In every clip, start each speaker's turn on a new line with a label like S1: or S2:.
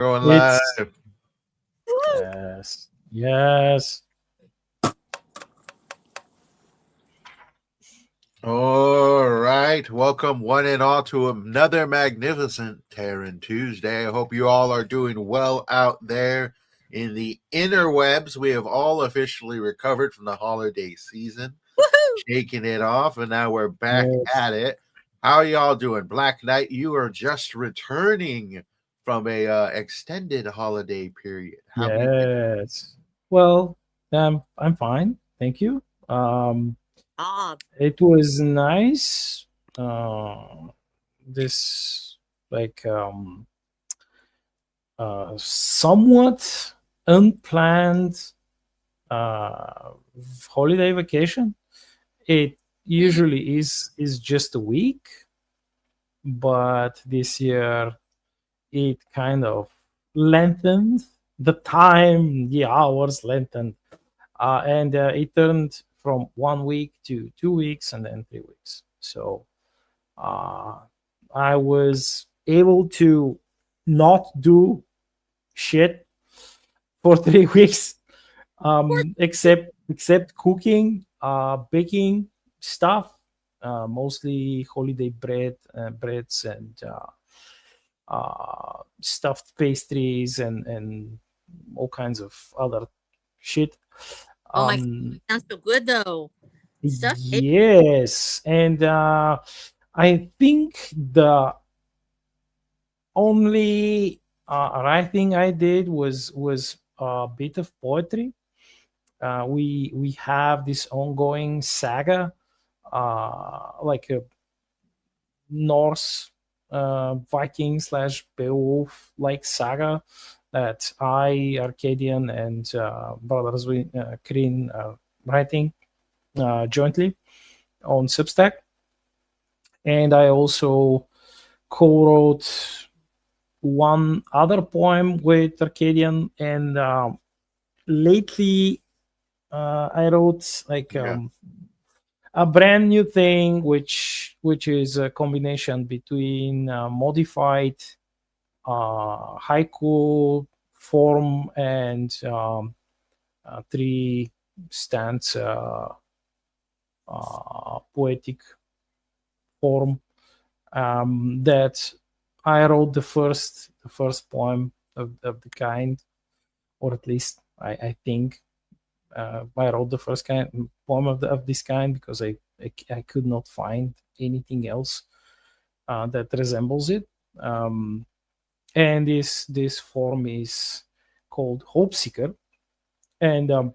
S1: Going
S2: It's
S1: live.
S2: yes.
S1: All right. Welcome, one and all, to another magnificent Terran Tuesday. I hope you all are doing well out there in the interwebs. We have all officially recovered from the holiday season,
S3: Woohoo!
S1: shaking it off, and now we're back
S2: Yes.
S1: at it. How are y'all doing? Black Knight, you are just returning from a extended holiday period. How have you been?
S2: Yes. Well, I'm fine. Thank you.
S3: Ah,
S2: It was nice. This like somewhat unplanned uh holiday vacation. It usually is just a week, but this year it kind of lengthened the time, the hours lengthened, and it turned from 1 week to 2 weeks and then 3 weeks. So uh, I was able to not do shit for 3 weeks, except cooking, baking stuff, mostly holiday breads and stuffed pastries and all kinds of other shit.
S3: oh my God,
S2: Um,
S3: sounds so good though. Stuff.
S2: yes, and I think the only right thing I did was a bit of poetry. We have this ongoing saga, like a Norse Viking slash Beowulf like saga that I, Arcadian, and Brothers Kryn writing jointly on Substack. And I also co-wrote one other poem with Arcadian, and lately I wrote like
S1: Yeah.
S2: a brand new thing, which is a combination between modified haiku form and three stanza poetic form, that I wrote the first poem of the kind, or at least I think I wrote the first poem of this kind because I could not find anything else that resembles it. Um, and this form is called Hope Seeker, and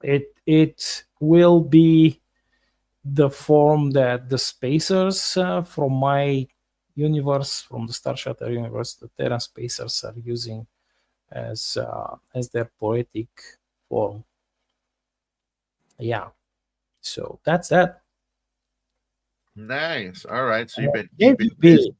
S2: it will be the form that the spacers from my universe, from the Star Shatter universe, the Terran spacers are using as their poetic form. Yeah, so that's that.
S1: Nice. All right. So you've been
S2: Where
S1: keeping
S2: you
S1: busy.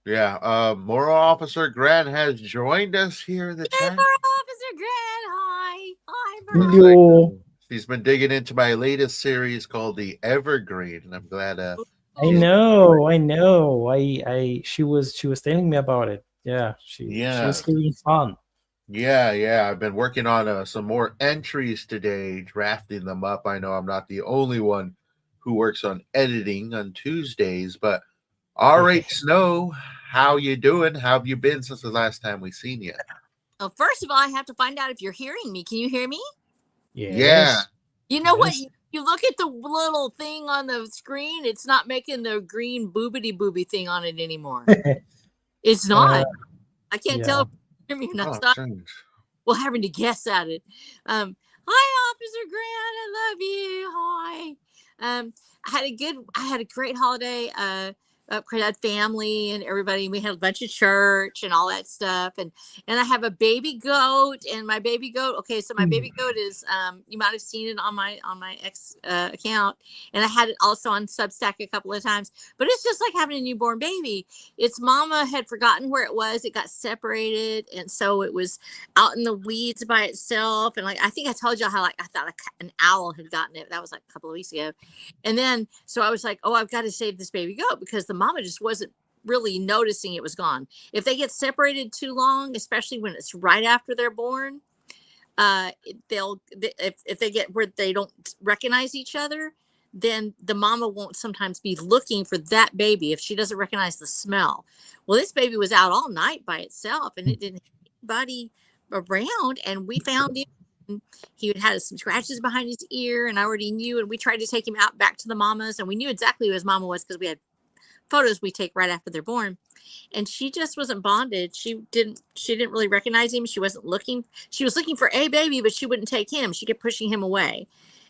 S2: be?
S1: Yeah. Moral Officer Grant has joined us here in the
S3: Yay
S1: chat.
S3: for Officer Grant! Hi, hi,
S1: Looks
S3: Bert.
S1: like
S2: Hello.
S1: she's been digging into my latest series called The Evergreen, and I'm glad
S2: I
S1: she's
S3: Ooh,
S2: know, I know. She was telling me about it. Yeah, she was
S1: yeah.
S2: having fun.
S1: Yeah. I've been working on some more entries today, drafting them up. I know I'm not the only one who works on editing on Tuesdays, but all right, Snow, how you doing? How have you been since the last time we seen you?
S3: well, first of all, I have to find out if you're hearing me. Can you hear me?
S1: Yeah.
S2: Yes,
S3: You know what?
S2: yes.
S3: You look at the little thing on the screen. It's not making the green boobity booby thing on it anymore. It's
S2: uh,
S3: not. I can't tell
S2: yeah.
S3: if you hear me or not.
S1: Oh,
S3: Stop.
S1: strange.
S3: Well, having to guess at it. Hi, Officer Grant. I love you. Hi. I had a great holiday. I had family and everybody. We had a bunch of church and all that stuff. And I have a baby goat. And my baby goat. Okay, so my baby goat is. You might have seen it on my ex account, and I had it also on Substack a couple of times. But it's just like having a newborn baby. Its mama had forgotten where it was. It got separated, and so it was out in the weeds by itself. And like I think I told y'all how like I thought an owl had gotten it. That was like a couple of weeks ago. And then so I was like, oh, I've got to save this baby goat because the mama just wasn't really noticing it was gone. If they get separated too long, especially when it's right after they're born, if they get where they don't recognize each other, then the mama won't sometimes be looking for that baby if she doesn't recognize the smell. Well, this baby was out all night by itself, and it didn't have anybody around, and we found him. He had some scratches behind his ear, and I already knew, and we tried to take him out back to the mamas, and we knew exactly who his mama was because we had photos we take right after they're born. And she just wasn't bonded. She didn't really recognize him. She wasn't looking. She was looking for a baby, but she wouldn't take him. She kept pushing him away.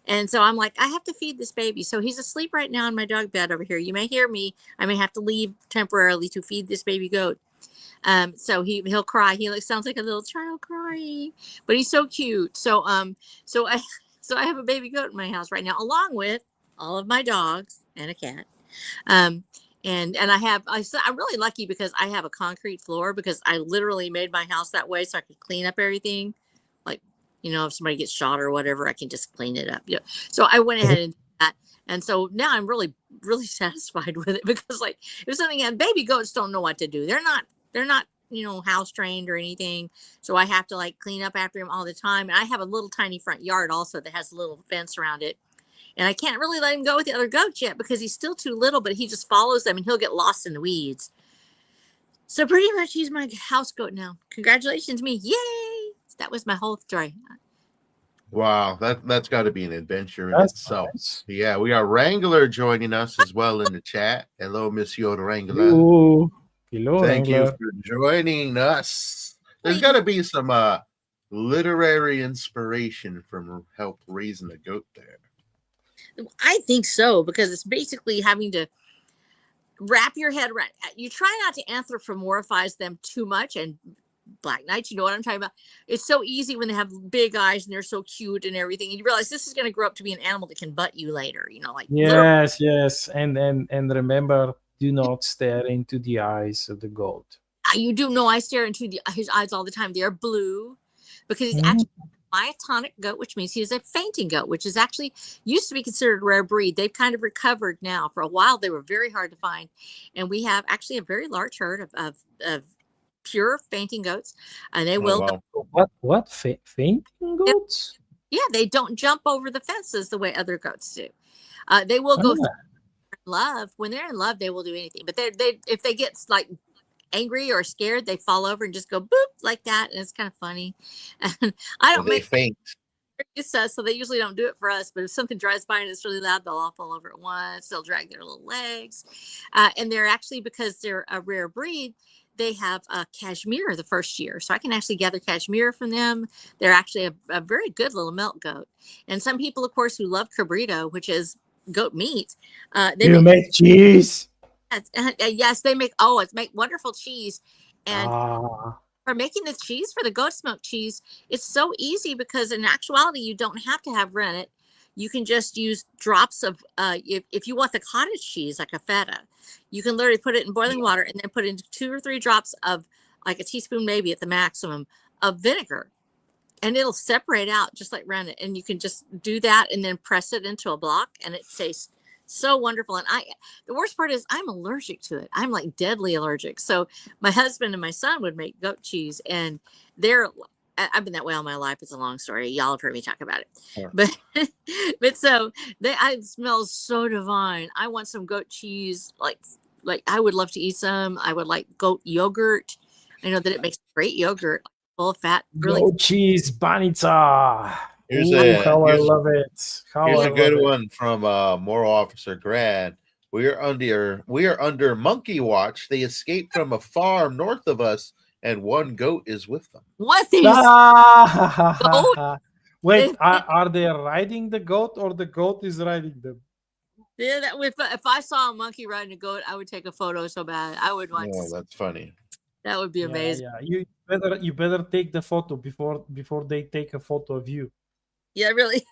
S3: And so I'm like, I have to feed this baby. So he's asleep right now in my dog bed over here. You may hear me. I may have to leave temporarily to feed this baby goat. So he'll cry. He sounds like a little child crying, but he's so cute. So I have a baby goat in my house right now, along with all of my dogs and a cat. And I'm really lucky because I have a concrete floor, because I literally made my house that way so I could clean up everything. Like, if somebody gets shot or whatever, I can just clean it up. Yeah. So I went ahead and did that. And so now I'm really, really satisfied with it, because like if something, and baby goats don't know what to do. They're not, house trained or anything. So I have to like clean up after him all the time. And I have a little tiny front yard also that has a little fence around it. And I can't really let him go with the other goats yet because he's still too little, but he just follows them and he'll get lost in the weeds. So pretty much he's my house goat now. Congratulations, me. Yay. That was my whole story.
S1: Wow, that's got to be an adventure in itself. Nice. Yeah, we got Wrangler joining us as well in the chat. Hello, Monsieur Wrangler.
S2: Hello,
S1: Thank
S2: Wrangler.
S1: you for joining us. There's got to be some literary inspiration from help raising a goat there.
S3: I think so, because it's basically having to wrap your head around. You try not to anthropomorphize them too much, and Black Knights, you know what I'm talking about. It's so easy when they have big eyes and they're so cute and everything, and you realize this is going to grow up to be an animal that can butt you later. Like
S2: yes, and remember, do not stare into the eyes of the goat.
S3: You do know I stare into his eyes all the time. They are blue, because he's actually a myotonic goat, which means he's a fainting goat, which is actually used to be considered a rare breed. They've kind of recovered now. For a while, they were very hard to find, and we have actually a very large herd of pure fainting goats, and they will.
S2: Wow. What fainting goats?
S3: Yeah, they don't jump over the fences the way other goats do. They will go through love. When they're in love, they will do anything. But they if they get like angry or scared, they fall over and just go boop like that, and it's kind of funny. And I don't make
S1: faint.
S3: So they usually don't do it for us. But if something drives by and it's really loud, they'll all fall over at once. They'll drag their little legs, and they're actually, because they're a rare breed, they have cashmere the first year. So I can actually gather cashmere from them. They're actually a very good little milk goat. And some people, of course, who love cabrito, which is goat meat.
S2: They make cheese.
S3: Yes, they make wonderful cheese. And for making the cheese, for the goat smoked cheese, it's so easy, because in actuality, you don't have to have rennet. You can just use drops of, if you want the cottage cheese, like a feta, you can literally put it in boiling water and then put in 2 or 3 drops of, like a teaspoon maybe at the maximum, of vinegar. And it'll separate out just like rennet. And you can just do that and then press it into a block, and it tastes so wonderful. And the worst part is I'm allergic to it. I'm like deadly allergic. So my husband and my son would make goat cheese, and I've been that way all my life. It's a long story. Y'all have heard me talk about it. Sure. But so it smells so divine. I want some goat cheese. Like I would love to eat some. I would like goat yogurt. I know that it makes great yogurt, full of fat. Really
S2: goat cheese, banica.
S3: I
S2: love it.
S1: Here's a good one from Moral Officer Grad. We are under monkey watch. They escaped from a farm north of us, and one goat is with them.
S3: What?
S2: Wait, are they riding the goat, or the goat is riding them?
S3: Yeah, if I saw a monkey riding a goat, I would take a photo so bad. I would want to.
S1: That's funny.
S3: That would be amazing.
S2: Yeah, you better take the photo before they take a photo of you.
S3: Yeah, really.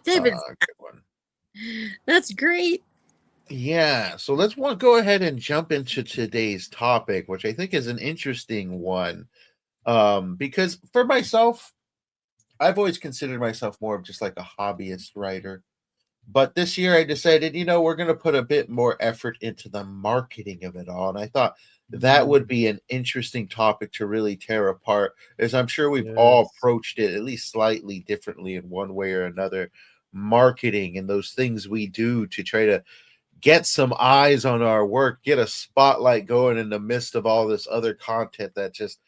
S3: David,
S1: good one.
S3: That's great.
S1: Yeah, so let's go ahead and jump into today's topic, which I think is an interesting one. Because for myself, I've always considered myself more of just like a hobbyist writer. But this year I decided, we're going to put a bit more effort into the marketing of it all. And I thought that would be an interesting topic to really tear apart, as I'm sure we've all
S2: Yes.
S1: approached it at least slightly differently in one way or another. Marketing and those things we do to try to get some eyes on our work, get a spotlight going in the midst of all this other content that just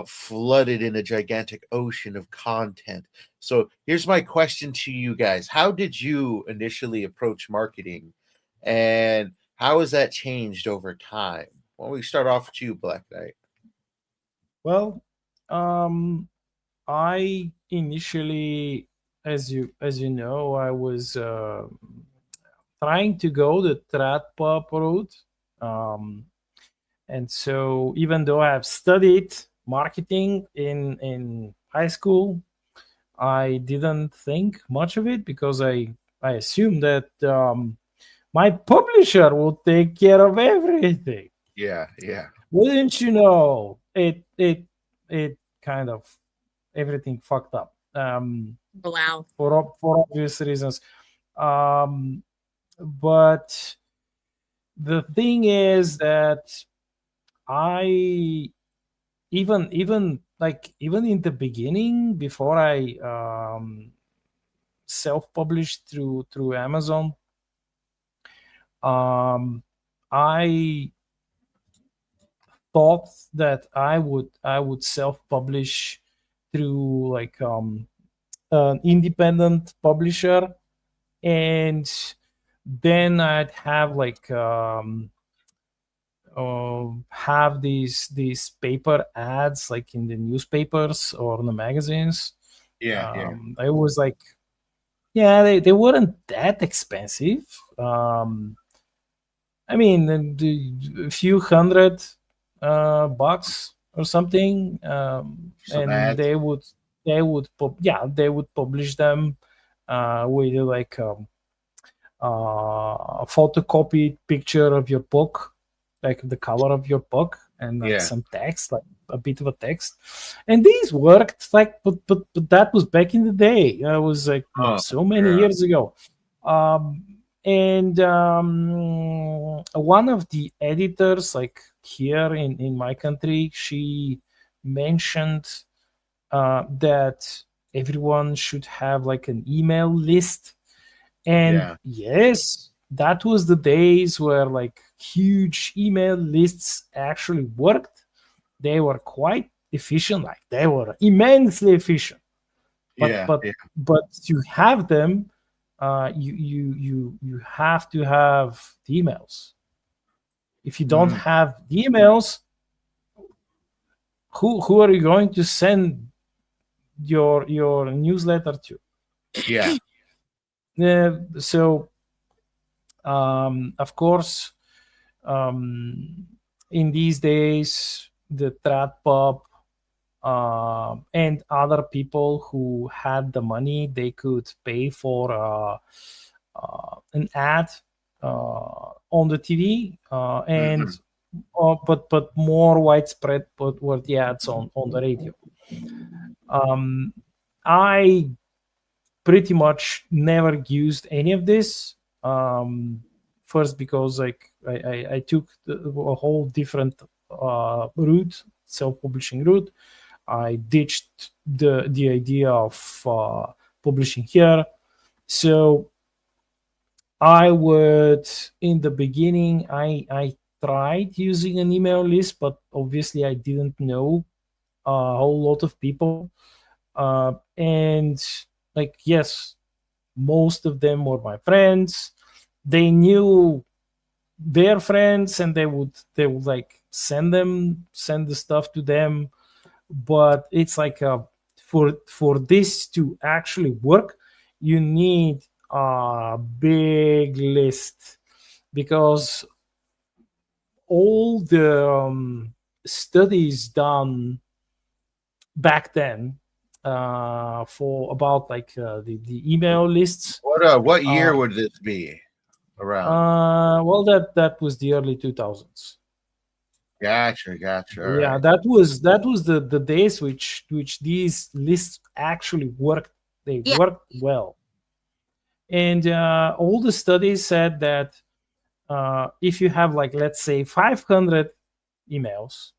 S1: flooded in a gigantic ocean of content. So here's my question to you guys. How did you initially approach marketing, and how has that changed over time? Well, we start off with you, Black Knight.
S2: Well, I initially, as you know, I was trying to go the trad pop route, and so even though I have studied marketing in high school, I didn't think much of it because I assumed that my publisher would take care of everything.
S1: Yeah.
S2: Wouldn't you know? It kind of everything fucked up.
S3: Wow.
S2: For obvious reasons. But the thing is that I even in the beginning, before I self-published through Amazon, I thought that I would self-publish through like an independent publisher, and then I'd have like have these paper ads like in the newspapers or in the magazines.
S1: Yeah.
S2: I was like, yeah, they weren't that expensive. I mean, a few hundred bucks or something,
S1: Some
S2: and
S1: ads.
S2: they would publish them with like a photocopied picture of your book, like the cover of your book, and like some text, like a bit of a text. And these worked, like, but that was back in the day. I was like so many years ago. And one of the editors, like here in my country, she mentioned that everyone should have like an email list. And yes, that was the days where like huge email lists actually worked. They were quite efficient, like they were immensely efficient. But to have them, you have to have the emails. If you don't have the emails, who are you going to send your newsletter to? So of course, in these days, the trad pop and other people who had the money, they could pay for an ad on the TV, and but more widespread were the ads on the radio. I pretty much never used any of this. First, because like I took a whole different route, self-publishing route. I ditched the idea of publishing here. So I would, in the beginning, I tried using an email list, but obviously I didn't know a whole lot of people. And like, yes, most of them were my friends. They knew their friends, and they would like send the stuff to them. But it's like for this to actually work, you need a big list, because all the studies done back then for about like the email lists.
S1: What year would this be around?
S2: Well, that was the early 2000s.
S1: Gotcha.
S2: Yeah, that was the days which these lists actually worked. They worked well. And all the studies said that if you have, like, let's say 500 emails,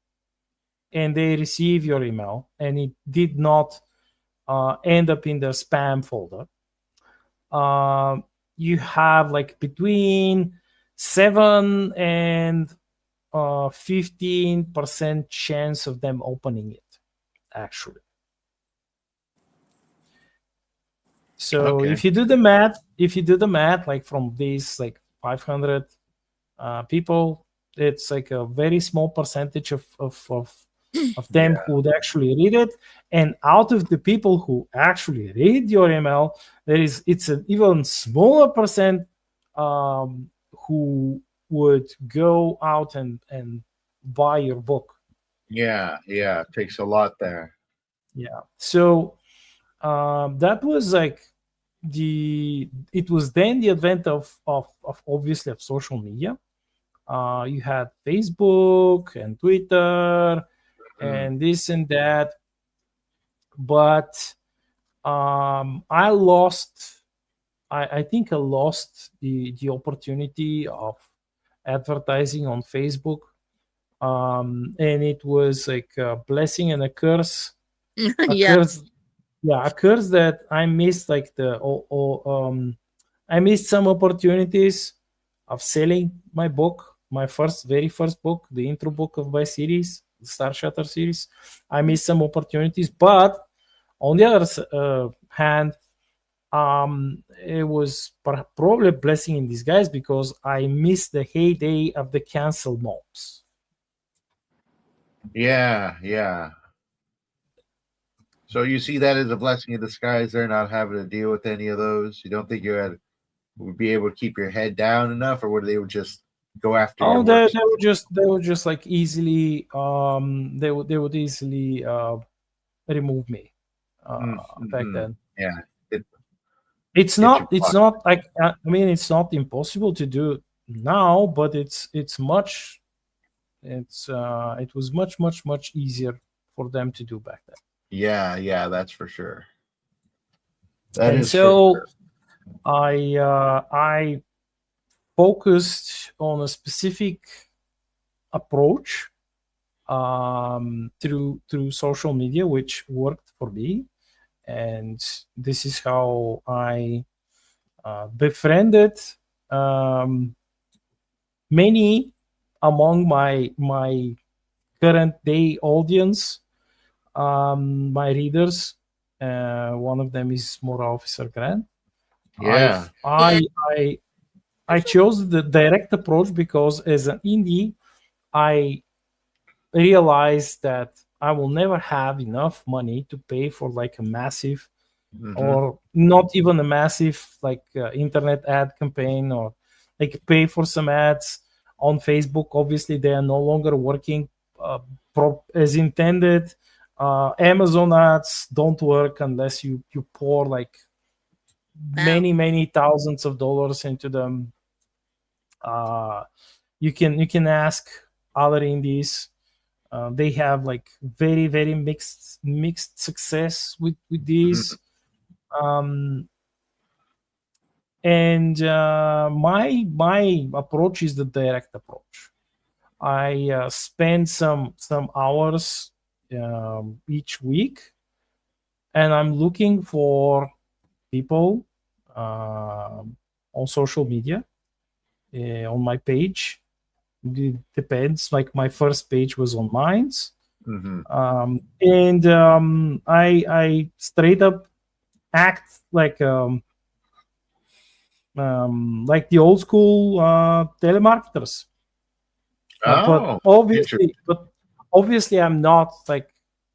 S2: and they receive your email and it did not end up in the spam folder, you have like between 7 and 15% chance of them opening it, actually. So
S1: Okay.
S2: if you do the math, like from these like 500 people, it's like a very small percentage of them
S1: Yeah.
S2: who would actually read it. And out of the people who actually read your email, it's an even smaller percent who would go out and buy your book.
S1: Yeah. Yeah. It takes a lot there.
S2: Yeah. So that was like it was then the advent of obviously of social media. You had Facebook and Twitter and this and that, but I think I lost the opportunity of advertising on Facebook, and it was like a blessing and a curse. A
S3: Yeah.
S2: curse, a curse that I missed, like I missed some opportunities of selling my book, my very first book, the intro book of my series, the Star Shatter series. I missed some opportunities, but on the other hand, it was probably a blessing in disguise because I missed the heyday of the cancel mobs.
S1: Yeah. Yeah. So you see that as a blessing in disguise. They're not having to deal with any of those. You don't think would be able to keep your head down enough, or would they just go after your
S2: Oh,
S1: work?
S2: they would just like easily they would easily remove me back then.
S1: Yeah.
S2: It's not like I mean, it's not impossible to do now, but it was much easier for them to do back then.
S1: Yeah. Yeah. That's for sure. That
S2: And
S1: is
S2: so
S1: for sure.
S2: I focused on a specific approach through social media, which worked for me, and this is how I befriended many among my current day audience, my readers. One of them is Moral Officer Grant.
S1: Yeah.
S2: I chose the direct approach because as an indie, I realized that I will never have enough money to pay for like a massive or not even a massive like internet ad campaign, or like pay for some ads on Facebook. Obviously, they are no longer working as intended. Amazon ads don't work unless you pour like many thousands of dollars into them. You can ask other indies. They have like very mixed success with these. And my approach is the direct approach. I spend some hours each week, and I'm looking for people on social media, on my page. It depends. Like my first page was on Minds, and I straight up act like the old school telemarketers. But obviously, I'm not like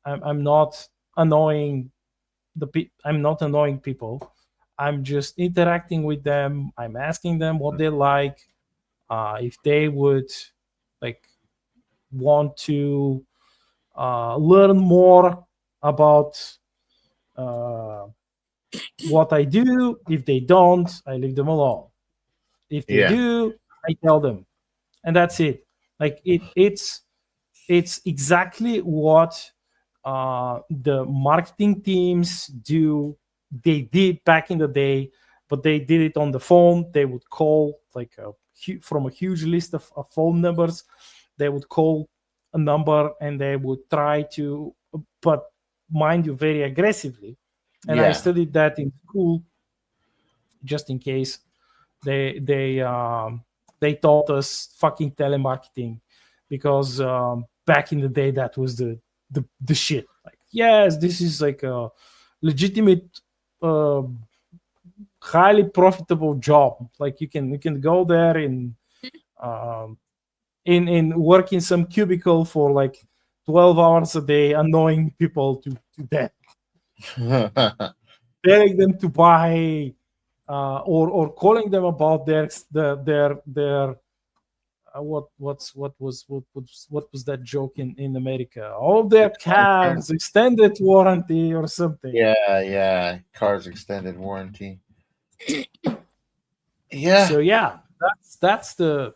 S2: I'm not annoying I'm not annoying people. I'm just interacting with them. I'm asking them what they like, if they would like want to learn more about what I do. If they don't, I leave them alone. If they do, I tell them, and that's it. Like it's exactly what the marketing teams do. They did back in the day, but they did it on the phone. They would call like from a huge list of phone numbers. They would call a number and they would try to, but mind you, very aggressively. And I studied that in school, just in case they taught us fucking telemarketing, because back in the day that was the shit. Like, yes, this is like a legitimate, highly profitable job. Like you can go there and in work in some cubicle for like 12 hours a day, annoying people to death, telling them to buy, or calling them about their what was that joke in America? All their cars extended warranty or something.
S1: Yeah, cars extended warranty. Yeah.
S2: So yeah, that's the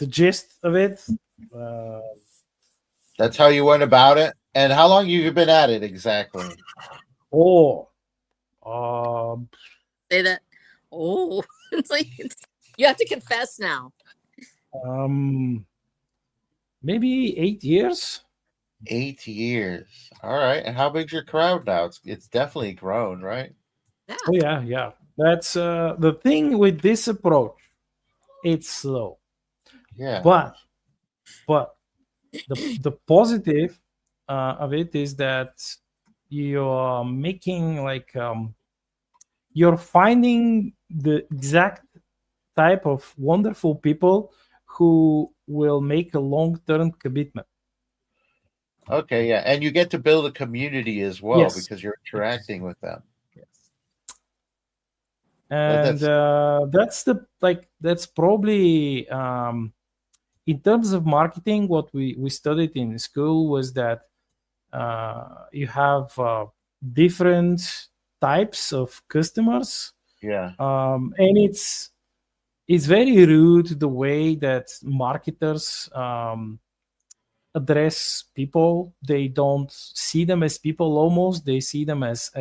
S2: gist of it.
S1: That's how you went about it. And how long you been at it exactly?
S3: Say that. Oh, it's like you have to confess now.
S2: Maybe 8 years.
S1: 8 years. All right. And how big's your crowd now? It's definitely grown, right?
S3: Yeah.
S2: Oh yeah. That's the thing with this approach. It's slow.
S1: Yeah.
S2: But the positive of it is that you're making like you're finding the exact type of wonderful people who will make a long-term commitment.
S1: Okay, yeah, and you get to build a community as well,
S2: Yes.
S1: because you're interacting with them.
S2: Yes. And that's probably in terms of marketing, what we studied in school was that you have different types of customers.
S1: Yeah.
S2: And it's very rude the way that marketers address people. They don't see them as people almost. They see them as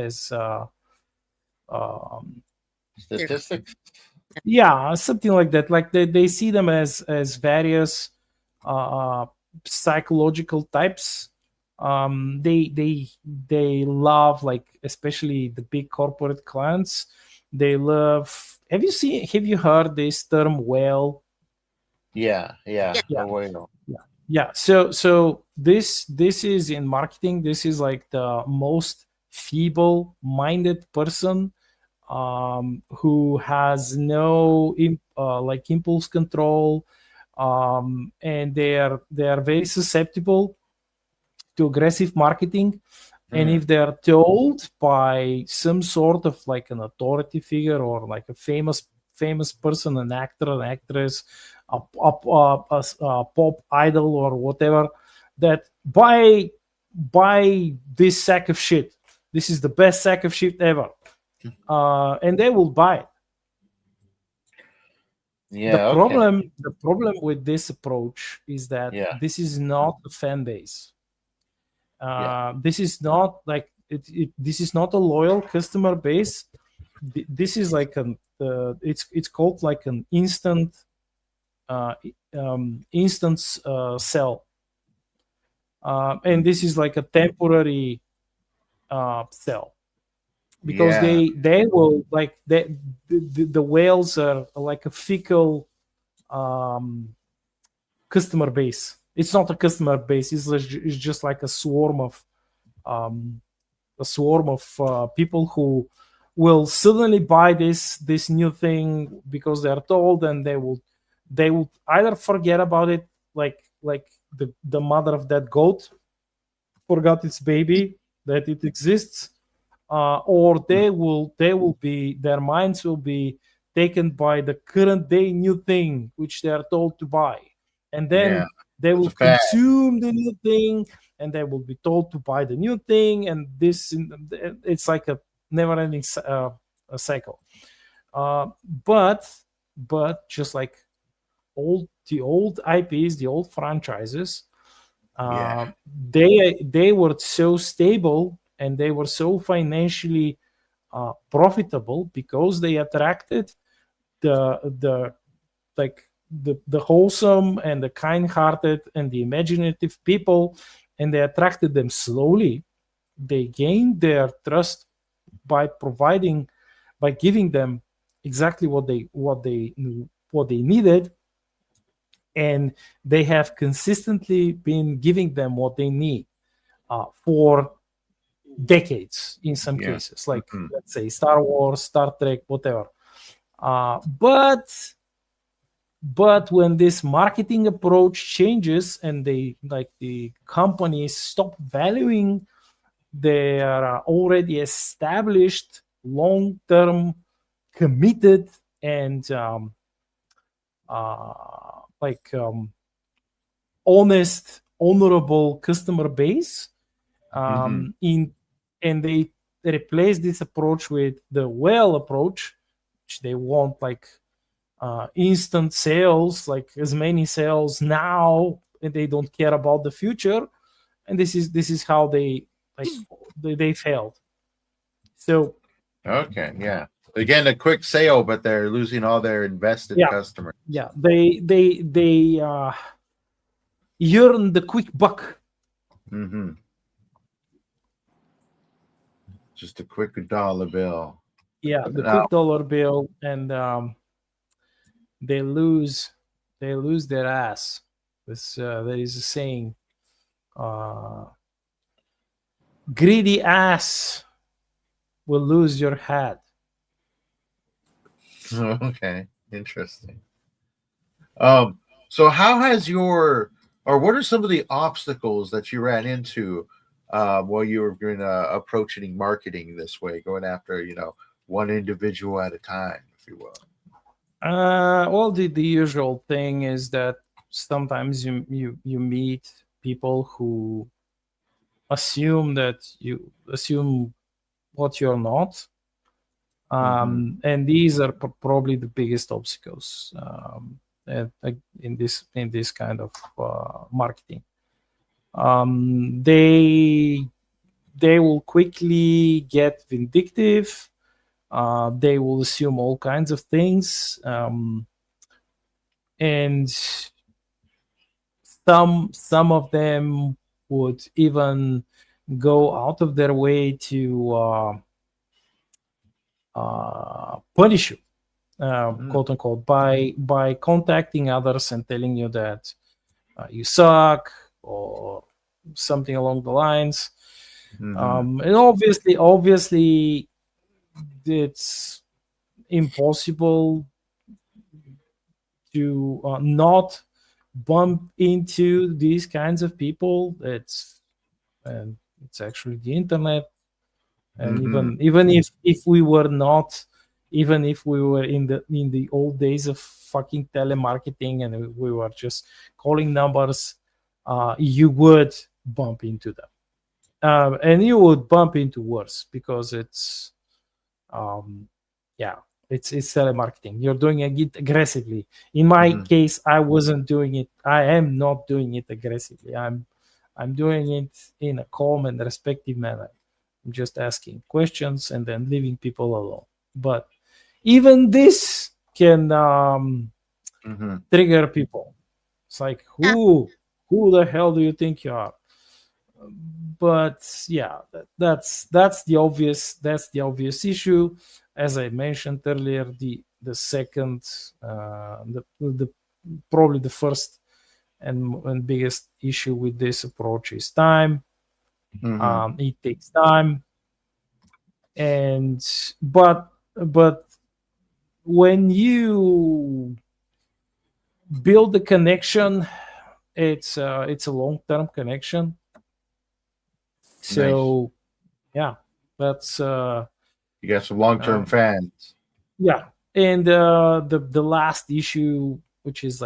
S1: Statistics.
S2: Yeah, something like that. Like they see them as various psychological types. They love, like, especially the big corporate clients. They love. Have you heard this term whale?
S1: Yeah. The whale.
S2: Yeah. So this is in marketing. This is like the most feeble-minded person who has no like impulse control, and they are very susceptible to aggressive marketing. And if they're told by some sort of like an authority figure or like a famous person, an actor, an actress, a pop idol or whatever, that buy this sack of shit. This is the best sack of shit ever. And they will buy it.
S1: Yeah.
S2: The problem with this approach is that this is not a fan base. This is not like this is not a loyal customer base. This is like it's called like an instance sell, and this is like a temporary sell, because they will like the whales are like a fickle customer base. It's not a customer base. It's just like a swarm of people who will suddenly buy this new thing because they are told, and they will either forget about it, like the mother of that goat forgot its baby that it exists, or their minds will be taken by the current day new thing which they are told to buy, and then they will consume the new thing, and they will be told to buy the new thing, and it's like a never-ending cycle. But just like the old IPs, the old franchises, they were so stable and they were so financially profitable because they attracted the wholesome and the kind-hearted and the imaginative people, and they attracted them slowly. They gained their trust by giving them exactly what they needed, and they have consistently been giving them what they need for decades in some cases, like let's say Star Wars, Star Trek, whatever. But when this marketing approach changes and the companies stop valuing their already established long-term committed and honest, honorable customer base, and they replace this approach with the whale approach, which they want instant sales, like as many sales now, and they don't care about the future. And this is how they failed. So
S1: again, a quick sale, but they're losing all their invested customers.
S2: They yearn the quick buck.
S1: Just a quick dollar bill.
S2: Quick dollar bill, and they lose their ass. There is a saying, greedy ass will lose your head.
S1: Okay, interesting. So how has what are some of the obstacles that you ran into while you were going approaching marketing this way, going after one individual at a time, if you will?
S2: Well, the usual thing is that sometimes you meet people who assume what you're not, and these are probably the biggest obstacles in this kind of marketing. They will quickly get vindictive. They will assume all kinds of things, and some of them would even go out of their way to punish you, quote unquote, by contacting others and telling you that you suck or something along the lines. And obviously it's impossible to not bump into these kinds of people. It's actually the internet, and even if we were in the old days of fucking telemarketing and we were just calling numbers, you would bump into them, and you would bump into worse because it's telemarketing. You're doing it aggressively. In my case, I wasn't doing it. I am not doing it aggressively. I'm doing it in a calm and respectful manner. I'm just asking questions and then leaving people alone. But even this can trigger people. It's like, who the hell do you think you are? But that's the obvious issue. As I mentioned earlier, the second, probably the first and biggest issue with this approach is time. It takes time, but when you build a connection, it's a long-term connection. So nice. That's
S1: you got some long-term fans.
S2: And the last issue, which is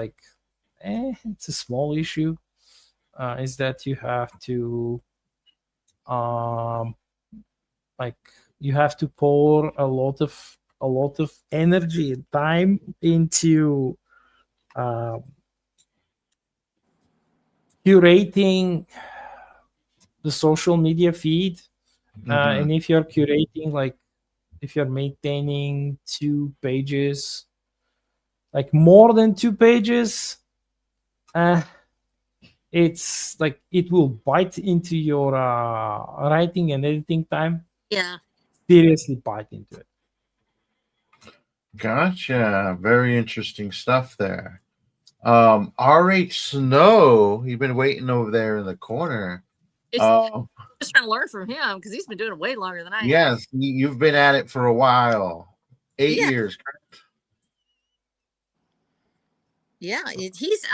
S2: it's a small issue, is that you have to you have to pour a lot of energy and time into curating the social media feed, and if you're curating maintaining 2 pages, like more than 2 pages, it's like it will bite into your writing and editing time.
S3: Yeah.
S2: Seriously bite into it.
S1: Gotcha. Very interesting stuff there. RH Snow, you've been waiting over there in the corner.
S3: It's just trying to learn from him because he's been doing it way longer than I have.
S1: Yes, you've been at it for a while. 8
S3: Yeah.
S1: years.
S3: Yeah, he's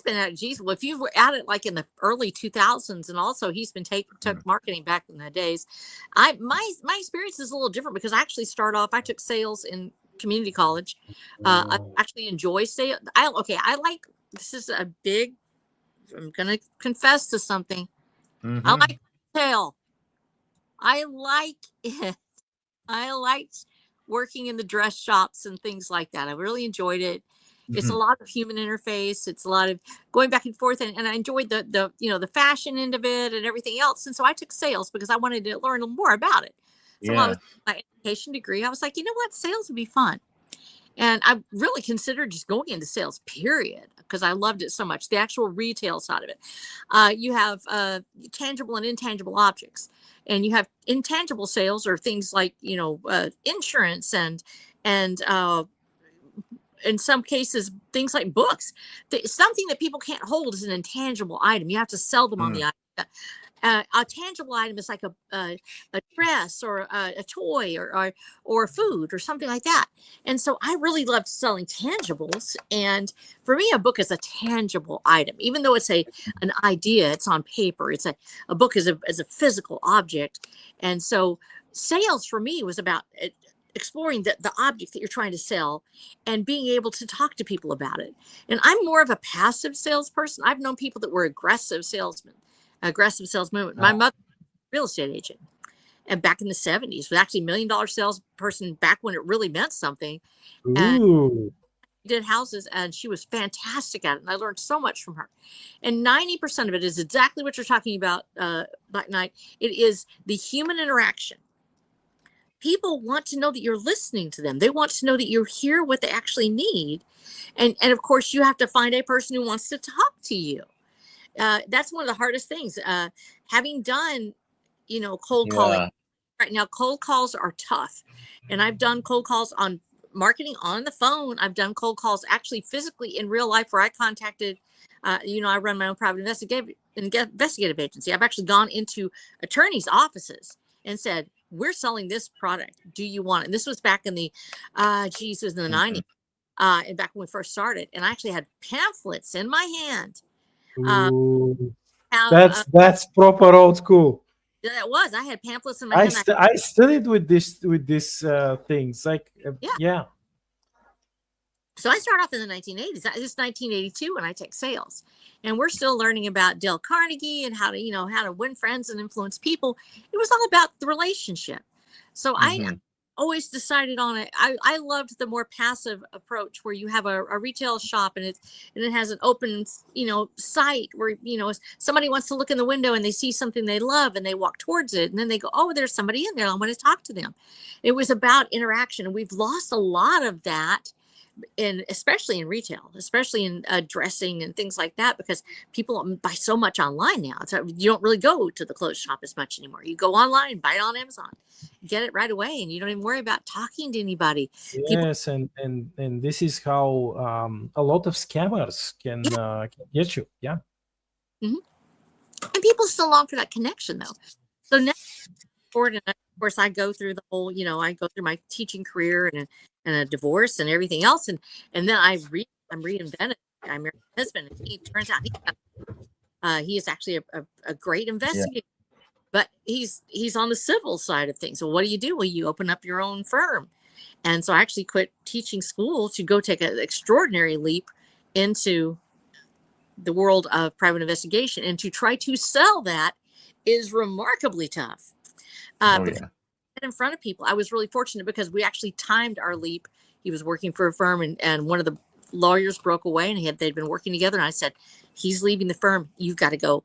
S3: been at well, if you were at it like in the early 2000s, and also he's been took marketing back in the days. My experience is a little different because I actually I took sales in community college. I actually enjoy sales. This is a big. I'm gonna confess to something.
S1: Mm-hmm.
S3: I like retail. I like it. I liked working in the dress shops and things like that. I really enjoyed it. It's a lot of human interface. It's a lot of going back and forth, and I enjoyed the fashion end of it and everything else. And so I took sales because I wanted to learn more about it. So while I was my education degree, I was like, you know what, sales would be fun. And I really considered just going into sales, period, because I loved it so much. The actual retail side of it. You have tangible and intangible objects, and you have intangible sales or things like insurance and in some cases, things like books. Something that people can't hold is an intangible item. You have to sell them on the item. A tangible item is like a dress or a toy or food or something like that. And so I really loved selling tangibles. And for me, a book is a tangible item, even though it's an idea. It's on paper. It's a book is a physical object. And so sales for me was about exploring the object that you're trying to sell and being able to talk to people about it. And I'm more of a passive salesperson. I've known people that were aggressive sales movement. My mother was a real estate agent, and back in the 70s was actually $1 million salesperson back when it really meant something. And did houses, and she was fantastic at it. And I learned so much from her. And 90% of it is exactly what you're talking about, Black Knight. It is the human interaction. People want to know that you're listening to them. They want to know that you hear what they actually need. And of course, you have to find a person who wants to talk to you. That's one of the hardest things. Having done, cold calling right now, cold calls are tough. And I've done cold calls on marketing on the phone. I've done cold calls actually physically in real life where I contacted, I run my own private investigative agency. I've actually gone into attorneys' offices and said, we're selling this product. Do you want it? And this was back in the, it was in the 90s, and back when we first started. And I actually had pamphlets in my hand.
S2: That's proper old school.
S3: That was. I had pamphlets in my hand.
S2: I studied with these things. Like, yeah.
S3: So I started off in the 1980s. This is 1982 when I take sales, and we're still learning about Dale Carnegie and how to win friends and influence people. It was all about the relationship. So I always decided on it. I loved the more passive approach where you have a retail shop and it has an open, site where, somebody wants to look in the window and they see something they love and they walk towards it. And then they go, oh, there's somebody in there. I want to talk to them. It was about interaction. And we've lost a lot of that, especially in retail, especially in dressing and things like that, because people buy so much online now. So you don't really go to the clothes shop as much anymore. You go online, buy it on Amazon, get it right away, and you don't even worry about talking to anybody.
S2: Yes, and this is how a lot of scammers can get you. Yeah.
S3: Mm-hmm. And people still long for that connection, though. So now, of course, I go through the whole, I go through my teaching career and a divorce and everything else, and then I'm reinvented. I married my husband, and he turns out he is actually a great investigator, but he's on the civil side of things. So what do? Well, you open up your own firm, and so I actually quit teaching school to go take an extraordinary leap into the world of private investigation, and to try to sell that is remarkably tough. In front of people. I was really fortunate because we actually timed our leap. He was working for a firm, and one of the lawyers broke away, and they'd been working together. And I said, he's leaving the firm. You've got to go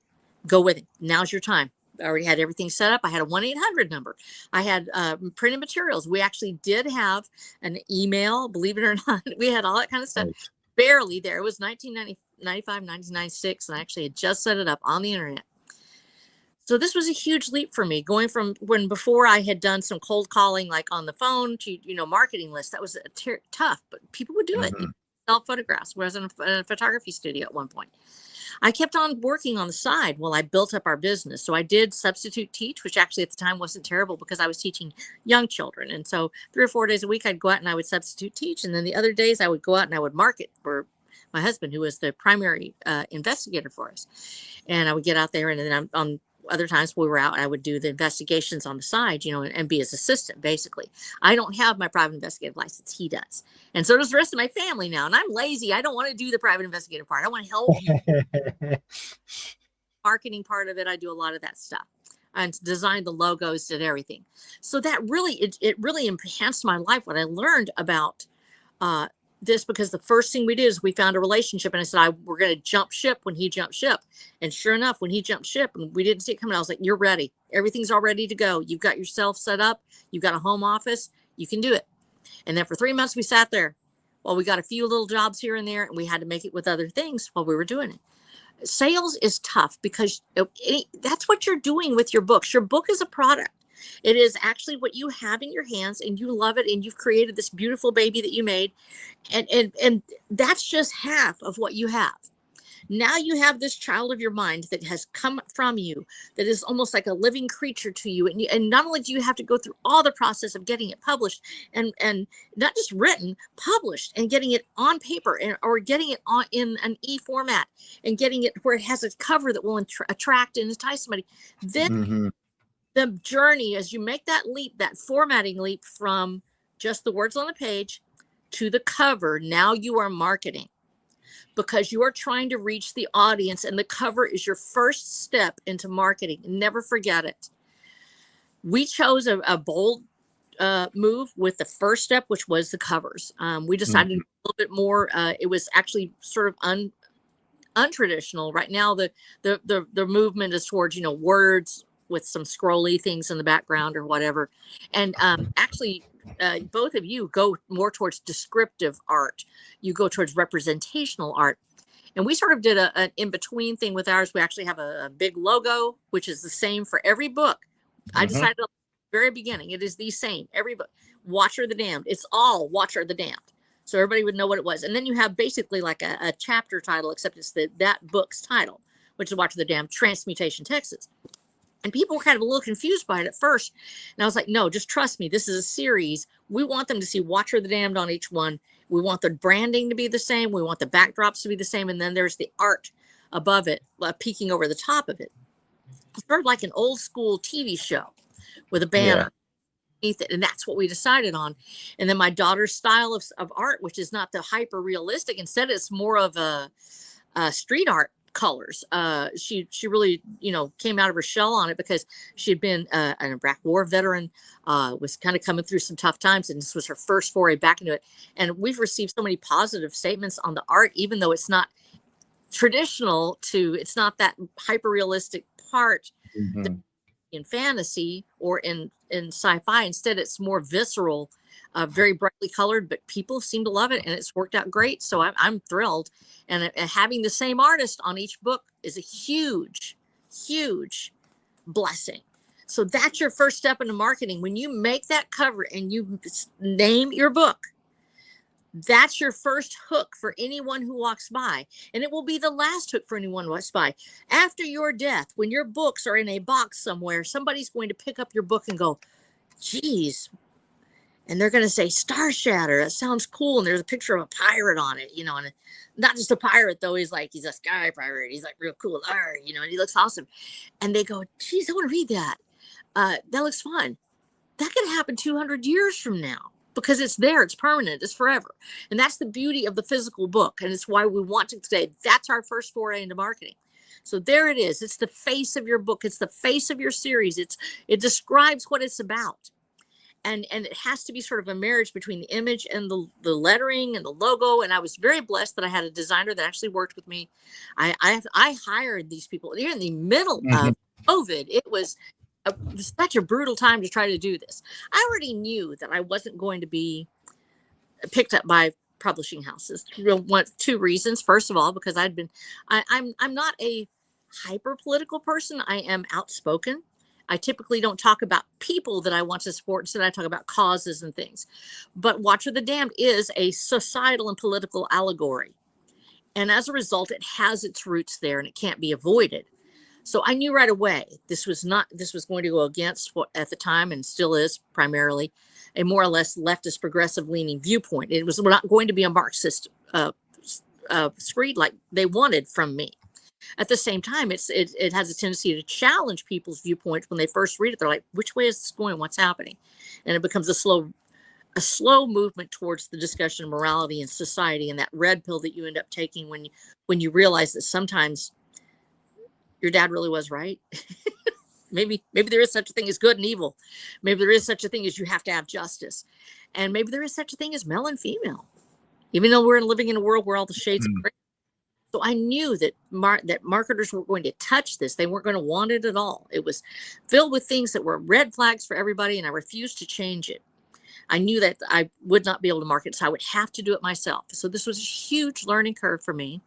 S3: with him. Now's your time. already had everything set up. I had a 1-800 number. I had printed materials. We actually did have an email, believe it or not. We had all that kind of stuff.
S2: Right.
S3: Barely there. It was 1995, 1996, and I actually had just set it up on the internet. So this was a huge leap for me, going from when before I had done some cold calling, like on the phone, to, you know, marketing lists. That was tough, but people would do it.
S1: Mhm.
S3: Sell photographs. I was in a photography studio at one point. I kept on working on the side while I built up our business. So I did substitute teach, which actually at the time wasn't terrible because I was teaching young children. And so 3 or 4 days a week, I'd go out and I would substitute teach. And then the other days I would go out and I would market for my husband, who was the primary investigator for us. And I would get out there, and then on other times we were out, I would do the investigations on the side, you know, and be his assistant, basically. I don't have my private investigative license. He does. And so does the rest of my family now. And I'm lazy. I don't want to do the private investigative part. I want to help marketing part of it. I do a lot of that stuff and designed the logos, did everything. So that really, it really enhanced my life. What I learned about this, because the first thing we did is we found a relationship, and I said, we're going to jump ship when he jumped ship. And sure enough, when he jumped ship and we didn't see it coming, I was like, you're ready. Everything's all ready to go. You've got yourself set up. You've got a home office. You can do it. And then for 3 months, we sat there. Well, we got a few little jobs here and there, and we had to make it with other things while we were doing it. Sales is tough because that's what you're doing with your books. Your book is a product. It is actually what you have in your hands, and you love it, and you've created this beautiful baby that you made. And that's just half of what you have. Now you have this child of your mind that has come from you, that is almost like a living creature to you. And not only do you have to go through all the process of getting it published and not just written, published, and getting it on paper, or getting it in an e-format, and getting it where it has a cover that will attract and entice somebody. Then
S1: Mhm.
S3: the journey, as you make that leap, that formatting leap from just the words on the page to the cover, now you are marketing, because you are trying to reach the audience, and the cover is your first step into marketing. Never forget it. We chose a bold move with the first step, which was the covers. We decided a little bit more. It was actually sort of untraditional. Right now, the movement is towards, you know, words with some scrolly things in the background or whatever. And actually, both of you go more towards descriptive art. You go towards representational art. And we sort of did an in-between thing with ours. We actually have a big logo, which is the same for every book. I decided at the very beginning, it is the same. Every book, Watcher the Damned. It's all Watcher the Damned. So everybody would know what it was. And then you have basically like a chapter title, except it's that book's title, which is Watcher the Damned, Transmutation, Texas. And people were kind of a little confused by it at first. And I was like, no, just trust me. This is a series. We want them to see Watcher the Damned on each one. We want the branding to be the same. We want the backdrops to be the same. And then there's the art above it, peeking over the top of it. It's sort of like an old school TV show with a banner underneath it. And that's what we decided on. And then my daughter's style of art, which is not the hyper realistic. Instead, it's more of a street art colors. She really, you know, came out of her shell on it, because she had been an Iraq War veteran, was kind of coming through some tough times, and this was her first foray back into it. And we've received so many positive statements on the art, even though it's not traditional it's not that hyper realistic part in fantasy or in sci-fi. Instead, it's more visceral, very brightly colored, but people seem to love it, and it's worked out great. So I'm thrilled. And having the same artist on each book is a huge, huge blessing. So that's your first step into marketing. When you make that cover and you name your book, that's your first hook for anyone who walks by. And it will be the last hook for anyone who walks by. After your death, when your books are in a box somewhere, somebody's going to pick up your book and go, geez. And they're going to say, Star Shatter, that sounds cool. And there's a picture of a pirate on it, you know, and not just a pirate, though. He's a sky pirate. He's like real cool, you know, and he looks awesome. And they go, geez, I want to read that. That looks fun. That could happen 200 years from now, because it's there. It's permanent. It's forever. And that's the beauty of the physical book. And it's why we want to say that's our first foray into marketing. So there it is. It's the face of your book. It's the face of your series. It describes what it's about. And it has to be sort of a marriage between the image and the lettering and the logo. And I was very blessed that I had a designer that actually worked with me. I hired these people. You're in the middle of COVID. It was such a brutal time to try to do this. I already knew that I wasn't going to be picked up by publishing houses. Two reasons. First of all, because I'm not a hyper political person. I am outspoken. I typically don't talk about people that I want to support. Instead, I talk about causes and things. But Watcher the Damned is a societal and political allegory. And as a result, it has its roots there and it can't be avoided. So I knew right away this was going to go against what at the time and still is primarily a more or less leftist progressive leaning viewpoint. It was not going to be a Marxist screed like they wanted from me. At the same time, it has a tendency to challenge people's viewpoints when they first read it. They're like, which way is this going? What's happening? And it becomes a slow movement towards the discussion of morality and society, and that red pill that you end up taking when you realize that sometimes your dad really was right. maybe there is such a thing as good and evil. Maybe there is such a thing as you have to have justice. And maybe there is such a thing as male and female, even though we're living in a world where all the shades of gray. So I knew that marketers were going to touch this. They weren't going to want it at all. It was filled with things that were red flags for everybody, and I refused to change it. I knew that I would not be able to market, so I would have to do it myself. So this was a huge learning curve for me.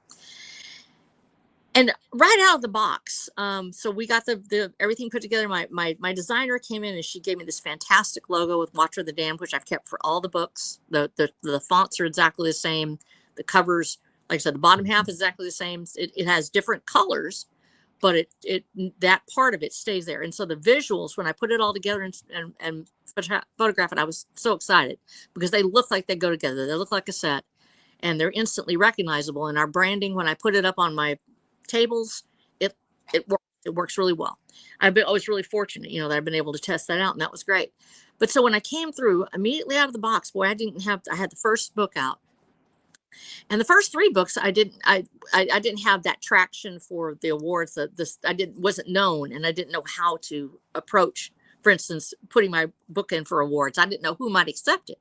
S3: And right out of the box, so we got the everything put together. My designer came in and she gave me this fantastic logo with Watcher the Damned, which I've kept for all the books. The fonts are exactly the same. The covers, like I said, the bottom half is exactly the same. It has different colors, but that part of it stays there. And so the visuals, when I put it all together and photograph it, I was so excited because they look like they go together. They look like a set, and they're instantly recognizable. And our branding, when I put it up on my tables, it works really well. I was really fortunate, that I've been able to test that out, and that was great. But so when I came through immediately out of the box, boy, I had the first book out. And the first 3 books, I didn't have that traction for the awards. Wasn't known, and I didn't know how to approach, for instance, putting my book in for awards. I didn't know who might accept it.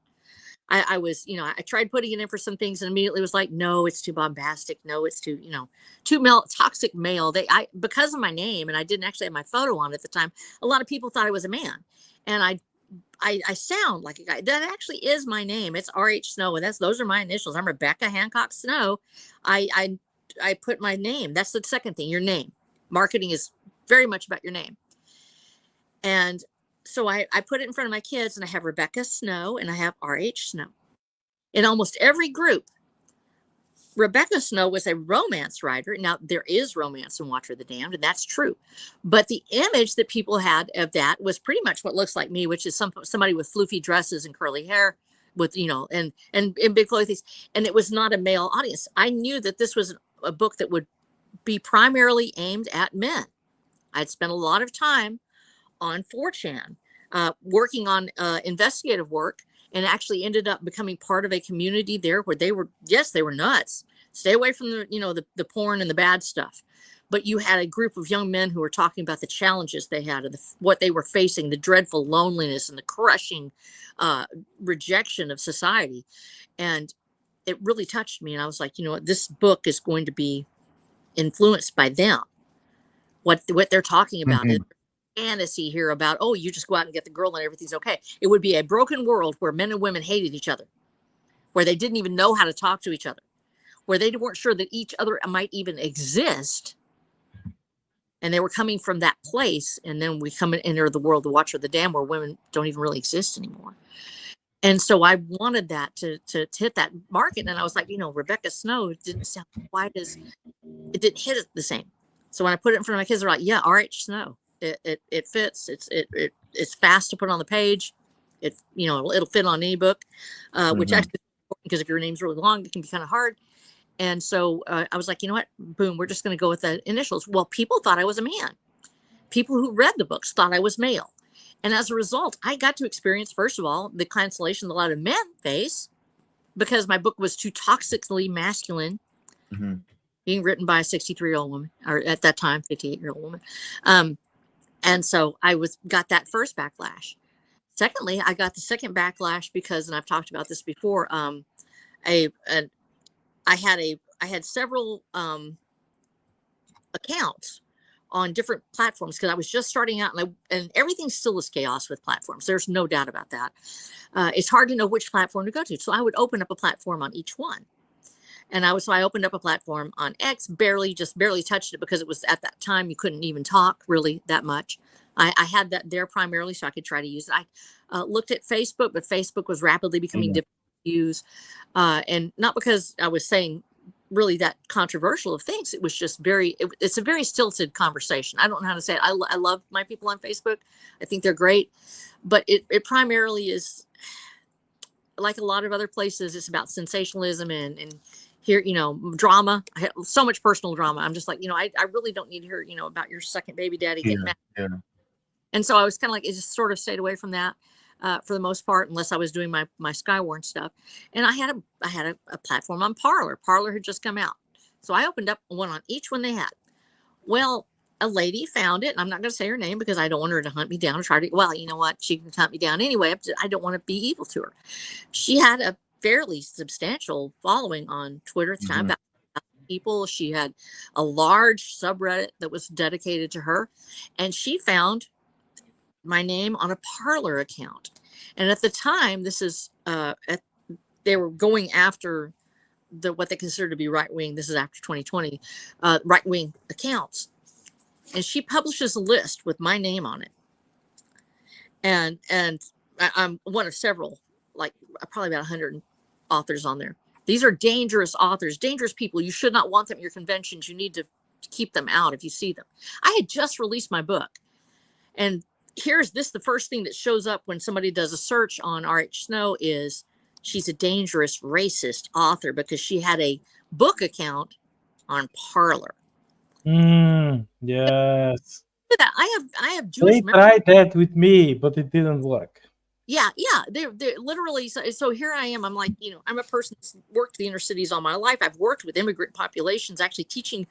S3: I tried putting it in for some things, and immediately was like, no, it's too bombastic. No, it's too toxic male. Because of my name, and I didn't actually have my photo on it at the time, a lot of people thought I was a man, and I sound like a guy. That actually is my name. It's R.H. Snow, and those are my initials. I'm Rebecca Hancock Snow. I put my name. That's the second thing. Your name. Marketing is very much about your name. And so I put it in front of my kids, and I have Rebecca Snow and I have R.H. Snow. In almost every group, Rebecca Snow was a romance writer. Now, there is romance in Watcher the Damned, and that's true. But the image that people had of that was pretty much what looks like me, which is somebody with floofy dresses and curly hair with, and big flowy things. And it was not a male audience. I knew that this was a book that would be primarily aimed at men. I'd spent a lot of time on 4chan, working on investigative work, and actually ended up becoming part of a community there where they were nuts. Stay away from the porn and the bad stuff. But you had a group of young men who were talking about the challenges they had and what they were facing, the dreadful loneliness and the crushing rejection of society. And it really touched me. And I was like, this book is going to be influenced by them. What they're talking about. Mm-hmm. Fantasy here about, you just go out and get the girl and everything's okay. It would be a broken world where men and women hated each other, where they didn't even know how to talk to each other, where they weren't sure that each other might even exist. And they were coming from that place. And then we come and enter the world of Watcher the Damned, where women don't even really exist anymore. And so I wanted that to hit that market. And I was like, Rebecca Snow didn't sound quite it didn't hit it the same. So when I put it in front of my kids, they're like, yeah, R.H. Snow. It fits. It's fast to put on the page. It'll fit on any book, which actually, because if your name's really long, it can be kind of hard. And so I was like, you know what? Boom, we're just going to go with the initials. Well, people thought I was a man. People who read the books thought I was male. And as a result, I got to experience, first of all, the cancellation a lot of men face because my book was too toxically masculine, being written by a 63-year-old woman, or at that time, 58-year-old woman. And so I got that first backlash. Secondly, I got the second backlash because, and I've talked about this before, I had several accounts on different platforms because I was just starting out, and everything still is chaos with platforms. There's no doubt about that. It's hard to know which platform to go to. So I would open up a platform on each one. And so I opened up a platform on X, barely touched it because it was at that time you couldn't even talk really that much. I had that there primarily so I could try to use it. I looked at Facebook, but Facebook was rapidly becoming difficult to use. And not because I was saying really that controversial of things. It was just it's a very stilted conversation. I don't know how to say it. I love my people on Facebook. I think they're great. But it primarily is, like a lot of other places, it's about sensationalism and here, drama. I have so much personal drama. I'm just like, I really don't need to hear, about your second baby daddy getting mad.
S1: Yeah.
S3: And so I was kind of like, it just sort of stayed away from that for the most part, unless I was doing my Skywarn stuff. And I had a platform on Parler. Parler had just come out. So I opened up one on each one they had. Well, a lady found it, and I'm not going to say her name because I don't want her to hunt me down or try to, well, you know what? She can hunt me down anyway. I don't want to be evil to her. She had a fairly substantial following on Twitter at the time, about people. She had a large subreddit that was dedicated to her, and she found my name on a Parler account. And at the time, this is they were going after what they consider to be right wing. This is after 2020, right wing accounts, and she publishes a list with my name on it. And I'm one of several, like probably about 100 authors on there. These are dangerous authors, dangerous people. You should not want them at your conventions. You need to keep them out if you see them. I had just released my book, and here's the first thing that shows up when somebody does a search on R.H. Snow is she's a dangerous racist author because she had a book account on Parler.
S2: Yes.
S3: I have Jewish
S2: They tried that with me, but it didn't work.
S3: Yeah. They're literally. So here I am. I'm like, I'm a person that's worked the inner cities all my life. I've worked with immigrant populations, actually teaching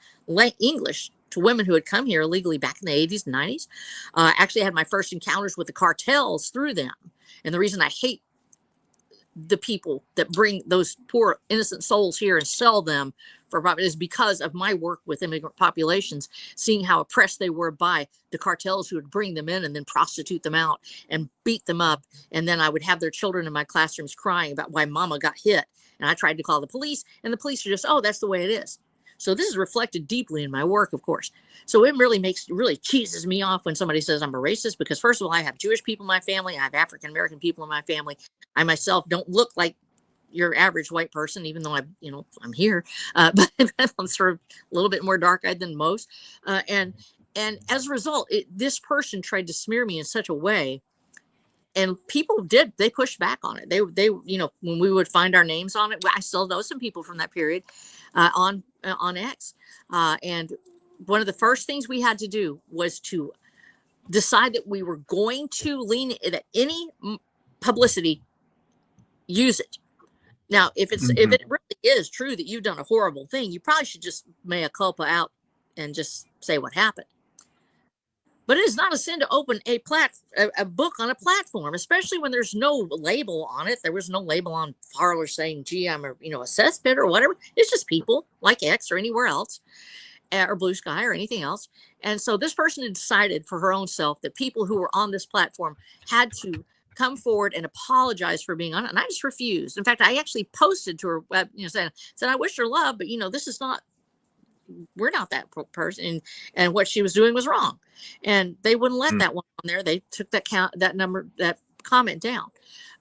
S3: English to women who had come here illegally back in the 80s and 90s. Actually had my first encounters with the cartels through them. And the reason I hate the people that bring those poor innocent souls here and sell them for profit is because of my work with immigrant populations, seeing how oppressed they were by the cartels who would bring them in and then prostitute them out and beat them up. And then I would have their children in my classrooms crying about why mama got hit. And I tried to call the police, and the police are just, oh, that's the way it is. So this is reflected deeply in my work, of course. So it really cheeses me off when somebody says I'm a racist, because first of all, I have Jewish people in my family. I have African-American people in my family. I myself don't look like your average white person, even though I'm here, but I'm sort of a little bit more dark-eyed than most. And as a result, this person tried to smear me in such a way, and people they pushed back on it. They when we would find our names on it, I still know some people from that period on X. And one of the first things we had to do was to decide that we were going to lean that any publicity, use it. Now, if it really is true that you've done a horrible thing, you probably should just mea culpa out and just say what happened. But it is not a sin to open a book on a platform, especially when there's no label on it. There was no label on Parler saying, gee, I'm a cesspit or whatever. It's just people like X or anywhere else, or Blue Sky or anything else. And so this person had decided for her own self that people who were on this platform had to come forward and apologize for being on it. And I just refused. In fact, I actually posted to her, said, I wish her love, but this is not, we're not that person. And what she was doing was wrong. And they wouldn't let that one on there. They took that comment down.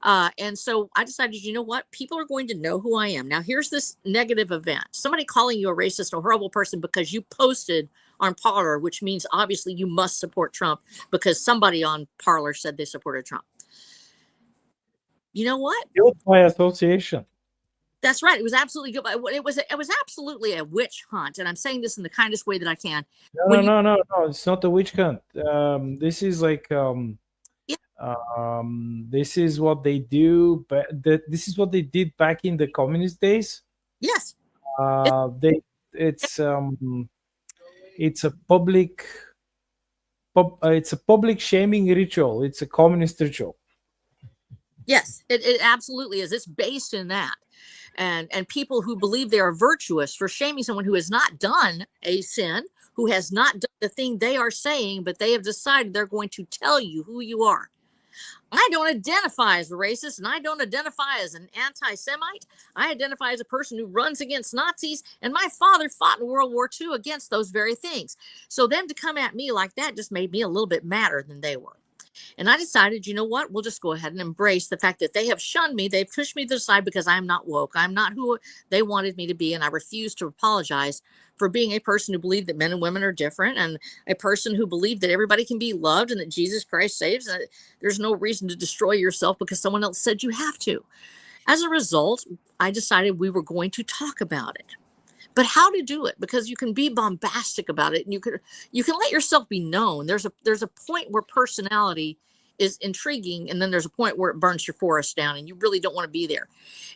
S3: And so I decided, you know what? People are going to know who I am. Now, here's this negative event. Somebody calling you a racist or horrible person because you posted on Parler, which means obviously you must support Trump because somebody on Parler said they supported Trump. You know what?
S2: Guilt by association.
S3: That's right. It was absolutely good. It was absolutely a witch hunt. And I'm saying this in the kindest way that I can.
S2: No. It's not a witch hunt. This is like, this is what they do. But this is what they did back in the communist days.
S3: Yes.
S2: It's a public shaming ritual. It's a communist ritual.
S3: Yes, it absolutely is. It's based in that. And people who believe they are virtuous for shaming someone who has not done a sin, who has not done the thing they are saying, but they have decided they're going to tell you who you are. I don't identify as a racist, and I don't identify as an anti-Semite. I identify as a person who runs against Nazis, and my father fought in World War II against those very things. So them to come at me like that just made me a little bit madder than they were. And I decided, you know what? We'll just go ahead and embrace the fact that they have shunned me. They've pushed me to the side because I'm not woke. I'm not who they wanted me to be. And I refuse to apologize for being a person who believed that men and women are different, and a person who believed that everybody can be loved and that Jesus Christ saves. And there's no reason to destroy yourself because someone else said you have to. As a result, I decided we were going to talk about it. But how to do it, because you can be bombastic about it, and you can let yourself be known. There's a point where personality is intriguing, and then there's a point where it burns your forest down and you really don't want to be there.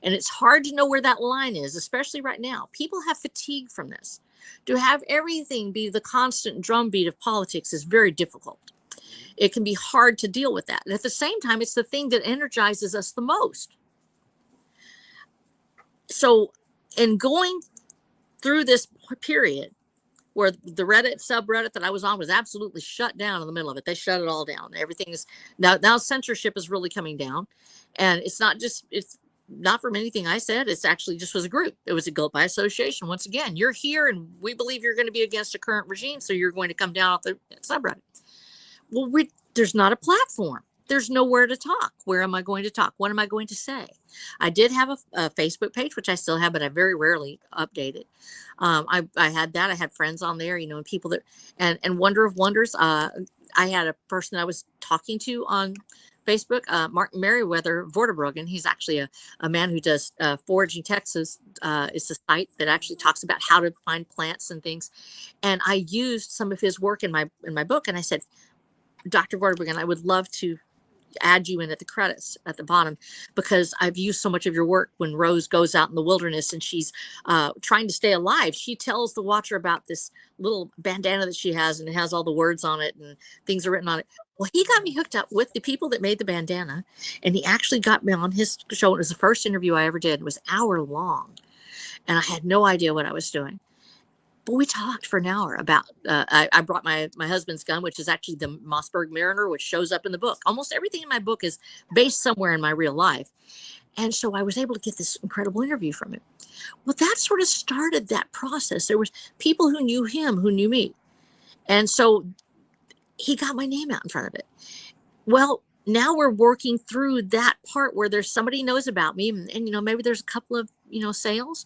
S3: And it's hard to know where that line is, especially right now. People have fatigue from this. To have everything be the constant drumbeat of politics is very difficult. It can be hard to deal with that. And at the same time, it's the thing that energizes us the most. So in going through this period where the Reddit subreddit that I was on was absolutely shut down in the middle of it. They shut it all down. Everything is now censorship is really coming down, and it's not from anything I said. It's actually just was a group. It was a guilt by association. Once again, you're here and we believe you're going to be against a current regime. So you're going to come down off the subreddit. Well, there's not a platform. There's nowhere to talk. Where am I going to talk? What am I going to say? I did have a Facebook page, which I still have, but I very rarely update it. I had that. I had friends on there, and people that, and Wonder of Wonders. I had a person that I was talking to on Facebook, Mark Merriweather Vorderbruggen. He's actually a man who does Foraging Texas. It's a site that actually talks about how to find plants and things. And I used some of his work in my book, and I said, Dr. Vorderbruggen, I would love to add you in at the credits at the bottom, because I've used so much of your work. When Rose goes out in the wilderness and she's trying to stay alive, she tells the watcher about this little bandana that she has, and it has all the words on it and things are written on it. Well, he got me hooked up with the people that made the bandana, and he actually got me on his show. It was the first interview I ever did. It was an hour long, and I had no idea what I was doing. But we talked for an hour about, I brought my husband's gun, which is actually the Mossberg Mariner, which shows up in the book. Almost everything in my book is based somewhere in my real life. And so I was able to get this incredible interview from him. Well, that sort of started that process. There was people who knew him, who knew me. And so he got my name out in front of it. Well, now we're working through that part where there's somebody knows about me, and maybe there's a couple of sales,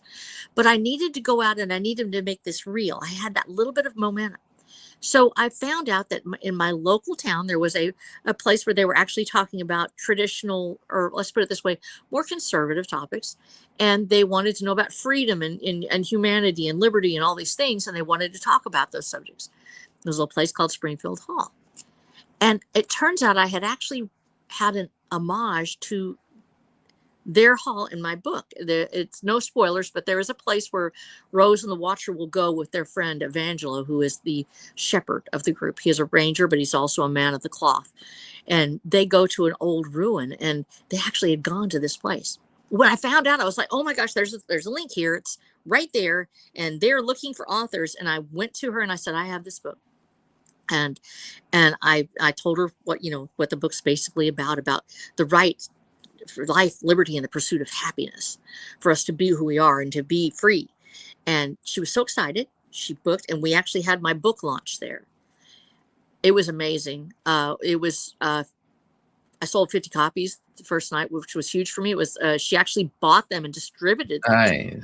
S3: but I needed to go out and I needed to make this real. I had that little bit of momentum. So I found out that in my local town there was a place where they were actually talking about traditional, or let's put it this way, more conservative topics, and they wanted to know about freedom and humanity and liberty and all these things, and they wanted to talk about those subjects. There was a little place called Springfield Hall. And it turns out I had actually had an homage to their hall in my book. It's no spoilers, but there is a place where Rose and the Watcher will go with their friend Evangelo, who is the shepherd of the group. He is a ranger, but he's also a man of the cloth. And they go to an old ruin, and they actually had gone to this place. When I found out, I was like, oh my gosh, there's a link here. It's right there. And they're looking for authors. And I went to her and I said, I have this book. And I told her what the book's basically about the right for life, liberty, and the pursuit of happiness, for us to be who we are and to be free. And she was so excited. She booked, and we actually had my book launch there. It was amazing. I sold 50 copies the first night, which was huge for me. It was she actually bought them and distributed them.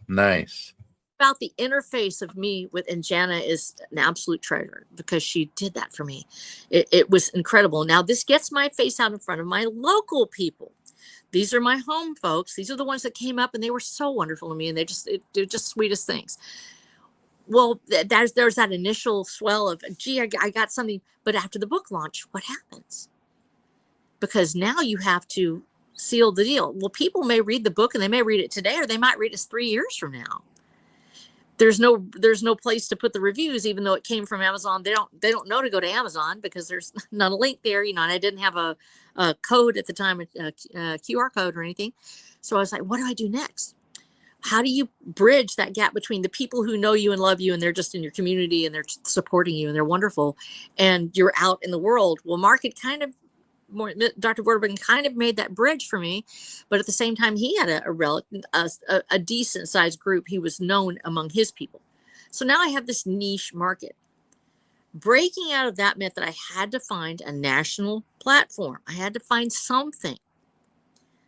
S1: Nice.
S3: About the interface of me and Jana is an absolute treasure, because she did that for me. It was incredible. Now this gets my face out in front of my local people. These are my home folks. These are the ones that came up, and they were so wonderful to me, and they're just sweetest things. Well, there's that initial swell of, gee, I got something. But after the book launch, what happens? Because now you have to seal the deal. Well, people may read the book and they may read it today, or they might read it 3 years from now. There's no place to put the reviews, even though it came from Amazon. They don't know to go to Amazon because there's not a link there, and I didn't have a code at the time, a QR code or anything. So I was like, what do I do next? How do you bridge that gap between the people who know you and love you and they're just in your community and they're supporting you and they're wonderful and you're out in the world? Well, Mark had kind of Dr. Vorderman kind of made that bridge for me, but at the same time, he had a decent sized group. He was known among his people. So now I have this niche market. Breaking out of that meant that I had to find a national platform. I had to find something.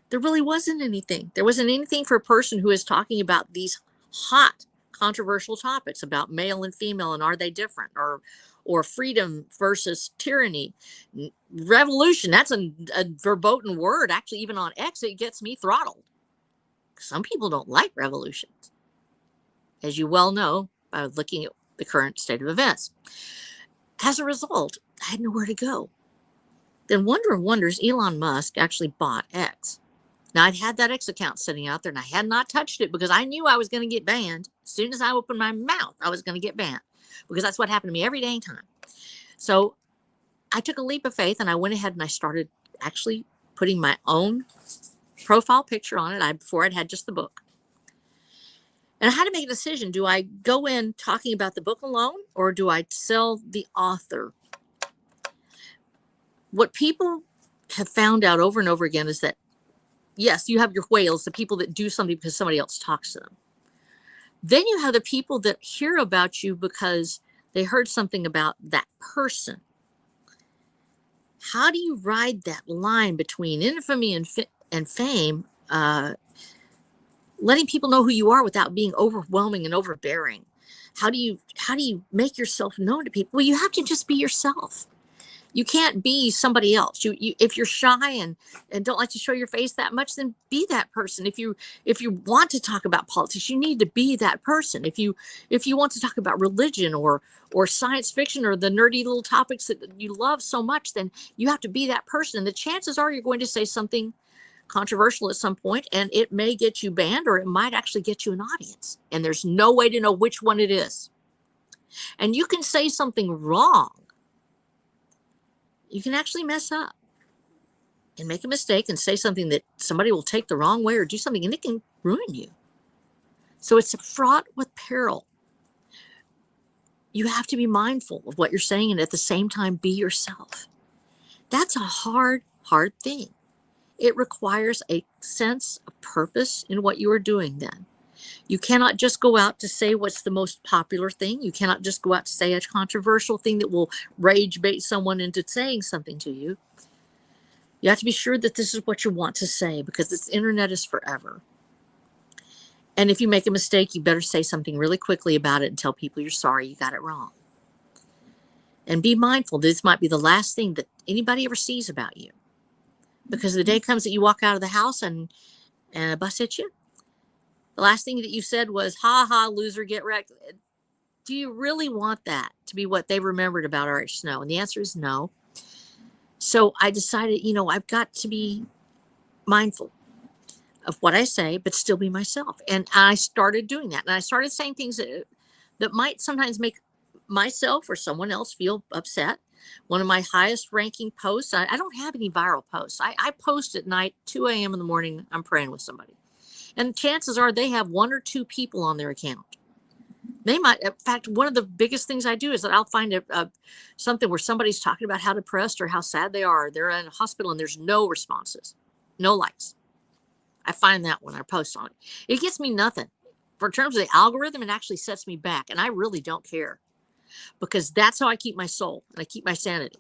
S3: There really wasn't anything. There wasn't anything for a person who is talking about these hot, controversial topics about male and female and are they different, or freedom versus tyranny, revolution. That's a verboten word. Actually, even on X, it gets me throttled. Some people don't like revolutions, as you well know by looking at the current state of events. As a result, I had nowhere to go. Then, wonder of wonders, Elon Musk actually bought X. Now, I'd had that X account sitting out there, and I had not touched it because I knew I was going to get banned. As soon as I opened my mouth, I was going to get banned, because that's what happened to me every dang time. So I took a leap of faith, and I went ahead and I started actually putting my own profile picture on it before I'd had just the book. And I had to make a decision. Do I go in talking about the book alone, or do I sell the author? What people have found out over and over again is that, yes, you have your whales, the people that do something because somebody else talks to them. Then you have the people that hear about you because they heard something about that person. How do you ride that line between infamy and fame, letting people know who you are without being overwhelming and overbearing? How do you make yourself known to people? Well, you have to just be yourself. You can't be somebody else. You if you're shy and don't like to show your face that much, then be that person. If you want to talk about politics, you need to be that person. If you want to talk about religion or science fiction or the nerdy little topics that you love so much, then you have to be that person. And the chances are you're going to say something controversial at some point, and it may get you banned, or it might actually get you an audience. And there's no way to know which one it is. And you can say something wrong. You can actually mess up and make a mistake and say something that somebody will take the wrong way or do something, and it can ruin you. So it's fraught with peril. You have to be mindful of what you're saying and at the same time be yourself. That's a hard thing. It requires a sense of purpose in what you are doing then. You cannot just go out to say what's the most popular thing. You cannot just go out to say a controversial thing that will rage bait someone into saying something to you. You have to be sure that this is what you want to say, because this internet is forever. And if you make a mistake, you better say something really quickly about it and tell people you're sorry you got it wrong. And be mindful, this might be the last thing that anybody ever sees about you. Because the day comes that you walk out of the house and a bus hits you, the last thing that you said was, ha ha, loser, get wrecked. Do you really want that to be what they remembered about RH Snow? And the answer is no. So I decided, I've got to be mindful of what I say, but still be myself. And I started doing that. And I started saying things that might sometimes make myself or someone else feel upset. One of my highest ranking posts, I don't have any viral posts. I post at night, 2 a.m. in the morning, I'm praying with somebody. And chances are they have 1 or 2 people on their account. They might, in fact, one of the biggest things I do is that I'll find something where somebody's talking about how depressed or how sad they are. They're in a hospital and there's no responses, no likes. I find that when I post on it. It gets me nothing. For terms of the algorithm, it actually sets me back. And I really don't care, because that's how I keep my soul and I keep my sanity.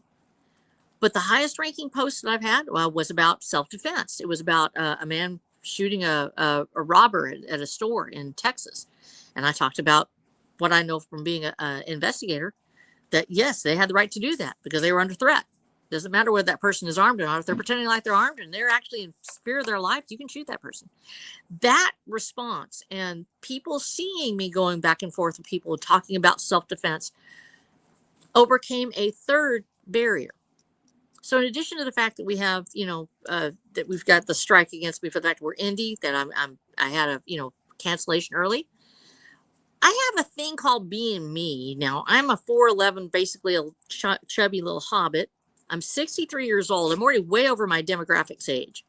S3: But the highest ranking post that I've had was about self-defense. It was about a man shooting a robber at a store in Texas. And I talked about what I know from being an investigator, that yes, they had the right to do that because they were under threat. Doesn't matter whether that person is armed or not. If they're pretending like they're armed and they're actually in fear of their life, you can shoot that person. That response and people seeing me going back and forth with people talking about self-defense overcame a third barrier. So in addition to the fact that we have, that we've got the strike against me for the fact we're indie, that I had a, cancellation early. I have a thing called being me. Now I'm a 4'11", basically a chubby little hobbit. I'm 63 years old. I'm already way over my demographics age.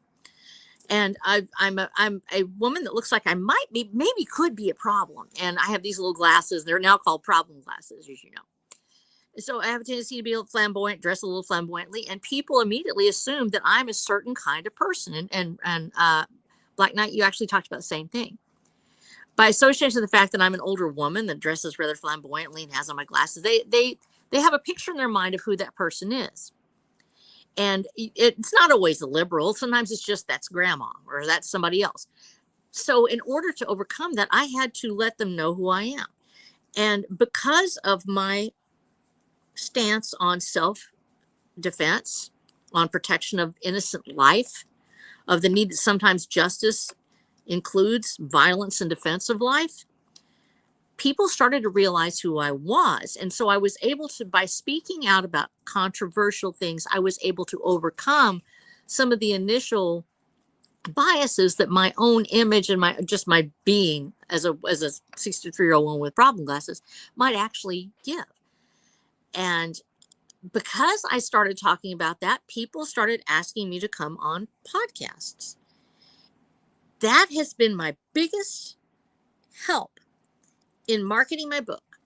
S3: And I'm a woman that looks like I maybe could be a problem. And I have these little glasses. They're now called problem glasses, as you know. So I have a tendency to be a little flamboyant, dress a little flamboyantly, and people immediately assume that I'm a certain kind of person. And Black Knight, you actually talked about the same thing. By association with the fact that I'm an older woman that dresses rather flamboyantly and has on my glasses, they have a picture in their mind of who that person is. And it's not always a liberal. Sometimes it's just that's grandma or that's somebody else. So in order to overcome that, I had to let them know who I am. And because of my stance on self-defense, on protection of innocent life, of the need that sometimes justice includes violence in defense of life, people started to realize who I was. And so I was able to, by speaking out about controversial things, I was able to overcome some of the initial biases that my own image and my being as a 63-year-old woman with problem glasses might actually give. And because I started talking about that, people started asking me to come on podcasts. That has been my biggest help in marketing my book.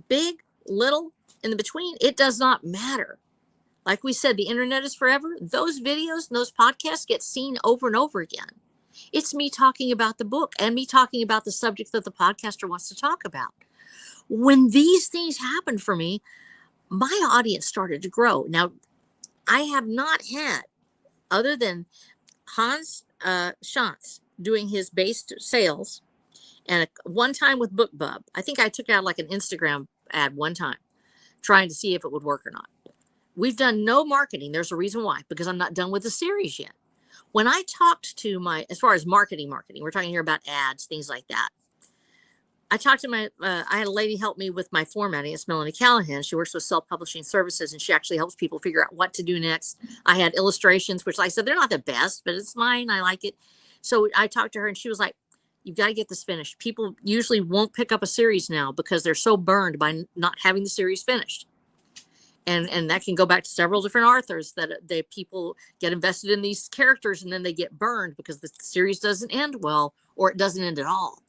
S3: Big, little, in the between, it does not matter. Like we said, the internet is forever. Those videos and those podcasts get seen over and over again. It's me talking about the book and me talking about the subject that the podcaster wants to talk about. When these things happened for me, my audience started to grow. Now, I have not had, other than Hans Schantz doing his base sales, and one time with BookBub. I think I took out like an Instagram ad one time, trying to see if it would work or not. We've done no marketing. There's a reason why, because I'm not done with the series yet. When I talked to as far as marketing, we're talking here about ads, things like that. I talked to I had a lady help me with my formatting. It's Melanie Callahan. She works with self-publishing services, and she actually helps people figure out what to do next. I had illustrations, which like I said, they're not the best, but it's mine. I like it. So I talked to her, and she was like, you've got to get this finished. People usually won't pick up a series now because they're so burned by not having the series finished. And that can go back to several different authors that people get invested in these characters and then they get burned because the series doesn't end well or it doesn't end at all.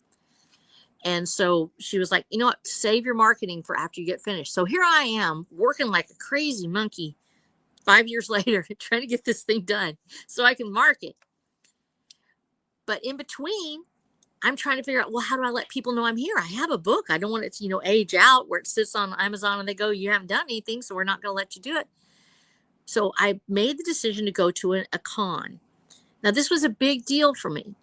S3: And so she was like, you know what, save your marketing for after you get finished. So here I am working like a crazy monkey 5 years later, trying to get this thing done so I can market. But in between, I'm trying to figure out, well, how do I let people know I'm here? I have a book. I don't want it to, age out where it sits on Amazon and they go, you haven't done anything, so we're not going to let you do it. So I made the decision to go to a con. Now, this was a big deal for me.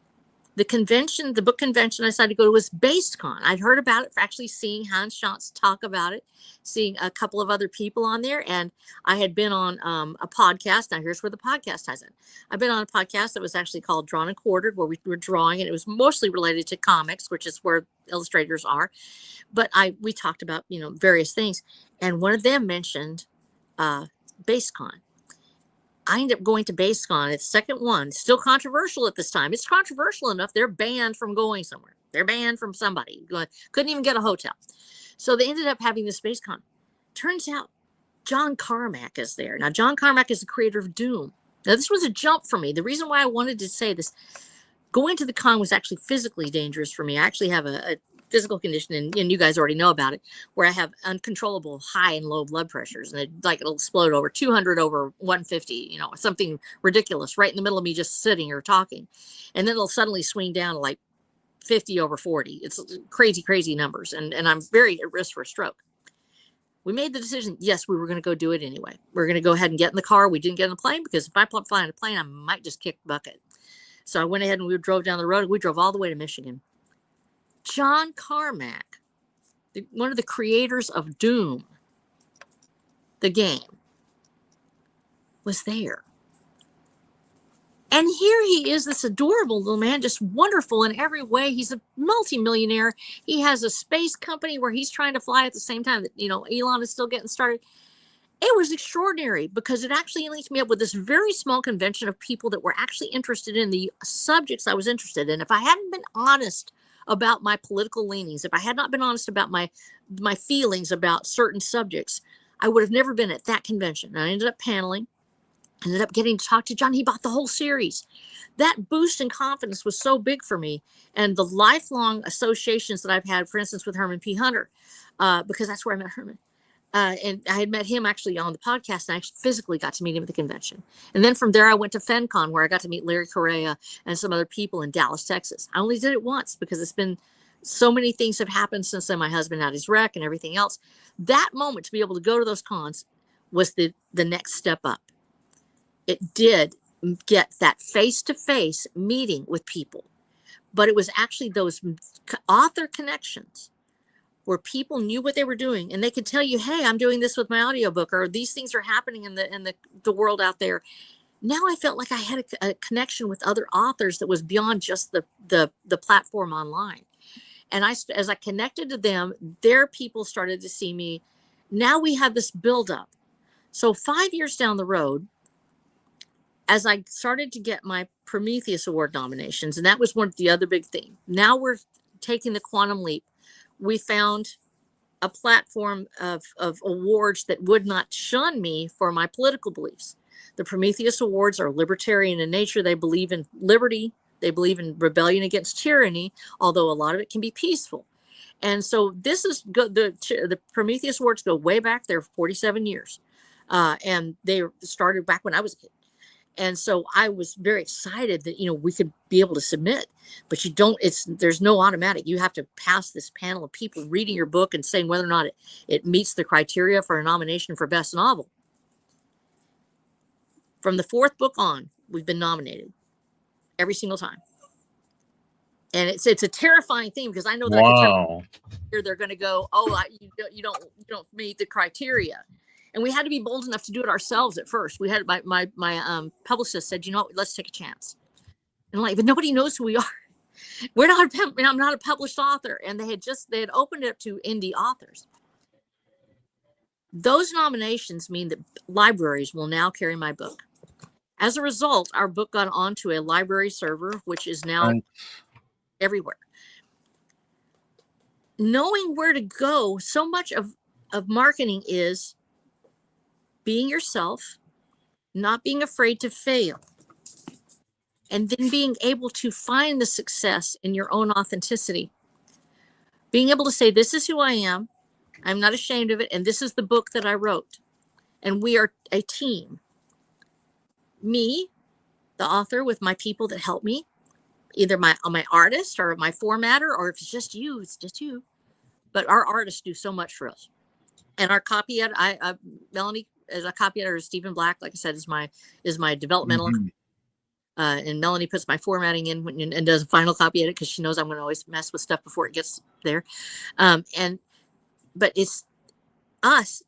S3: The convention, the book convention I decided to go to was BasedCon. I'd heard about it for actually seeing Hans Schantz talk about it, seeing a couple of other people on there. And I had been on a podcast. Now here's where the podcast ties in. I've been on a podcast that was actually called Drawn and Quartered, where we were drawing, and it was mostly related to comics, which is where illustrators are. But we talked about, various things. And one of them mentioned BasedCon. I ended up going to BasedCon. It's the second one. It's still controversial at this time. It's controversial enough. They're banned from going somewhere. They're banned from somebody. Couldn't even get a hotel. So they ended up having this BasedCon. Turns out John Carmack is there. Now, John Carmack is the creator of Doom. Now, this was a jump for me. The reason why I wanted to say this, going to the con was actually physically dangerous for me. I actually have a physical condition, and you guys already know about it, where I have uncontrollable high and low blood pressures, and it'll explode over 200 over 150, something ridiculous right in the middle of me just sitting or talking, and then it'll suddenly swing down to like 50 over 40. It's crazy numbers, and I'm very at risk for a stroke. We made the decision, yes, we were going to go do it anyway. We're going to go ahead and get in the car. We didn't get on the plane because if I fly on a plane, I might just kick the bucket. So I went ahead and we drove down the road. We drove all the way to Michigan. John Carmack, one of the creators of Doom, the game, was there. And here he is, this adorable little man, just wonderful in every way. He's a multimillionaire. He has a space company where he's trying to fly at the same time that, Elon is still getting started. It was extraordinary because it actually linked me up with this very small convention of people that were actually interested in the subjects I was interested in. If I hadn't been honest about my political leanings, if I had not been honest about my feelings about certain subjects, I would have never been at that convention. And I ended up paneling. ended up getting to talk to John. He bought the whole series. That boost in confidence was so big for me. And the lifelong associations that I've had, for instance, with Herman P. Hunter, because that's where I met Herman. And I had met him actually on the podcast, and I actually physically got to meet him at the convention. And then from there, I went to FenCon, where I got to meet Larry Correa and some other people in Dallas, Texas. I only did it once because it's been so many things have happened since then. My husband had his wreck and everything else. That moment to be able to go to those cons was the next step up. It did get that face-to-face meeting with people, but it was actually those author connections where people knew what they were doing, and they could tell you, hey, I'm doing this with my audiobook, or these things are happening in the world out there. Now I felt like I had a connection with other authors that was beyond just the platform online. And as I connected to them, their people started to see me. Now we have this buildup. So 5 years down the road, as I started to get my Prometheus Award nominations, and that was one of the other big things. Now we're taking the quantum leap. We found a platform of awards that would not shun me for my political beliefs. The Prometheus Awards are libertarian in nature. They believe in liberty. They believe in rebellion against tyranny, although a lot of it can be peaceful. And so this is the Prometheus Awards go way back. They're 47 years. And they started back when I was a kid. And so I was very excited that, we could be able to submit, but there's no automatic. You have to pass this panel of people reading your book and saying whether or not it meets the criteria for a nomination for best novel. From the fourth book on, we've been nominated every single time. And it's a terrifying thing, because I know that
S4: Wow.
S3: they're going to go, you don't meet the criteria. And we had to be bold enough to do it ourselves at first. We had my publicist said, let's take a chance. And I'm like, but nobody knows who we are. I'm not a published author. And they had opened it up to indie authors. Those nominations mean that libraries will now carry my book. As a result, our book got onto a library server, which is now everywhere. Knowing where to go, so much of marketing is being yourself, not being afraid to fail, and then being able to find the success in your own authenticity. Being able to say, this is who I am, I'm not ashamed of it, and this is the book that I wrote. And we are a team. Me, the author, with my people that help me, either my artist or my formatter, or if it's just you, it's just you. But our artists do so much for us. And our copy editor, Melanie, as a copy editor, Stephen Black, like I said, is my developmental.
S1: Mhm.
S3: And Melanie puts my formatting in and does a final copy edit, because she knows I'm going to always mess with stuff before it gets there. But it's us,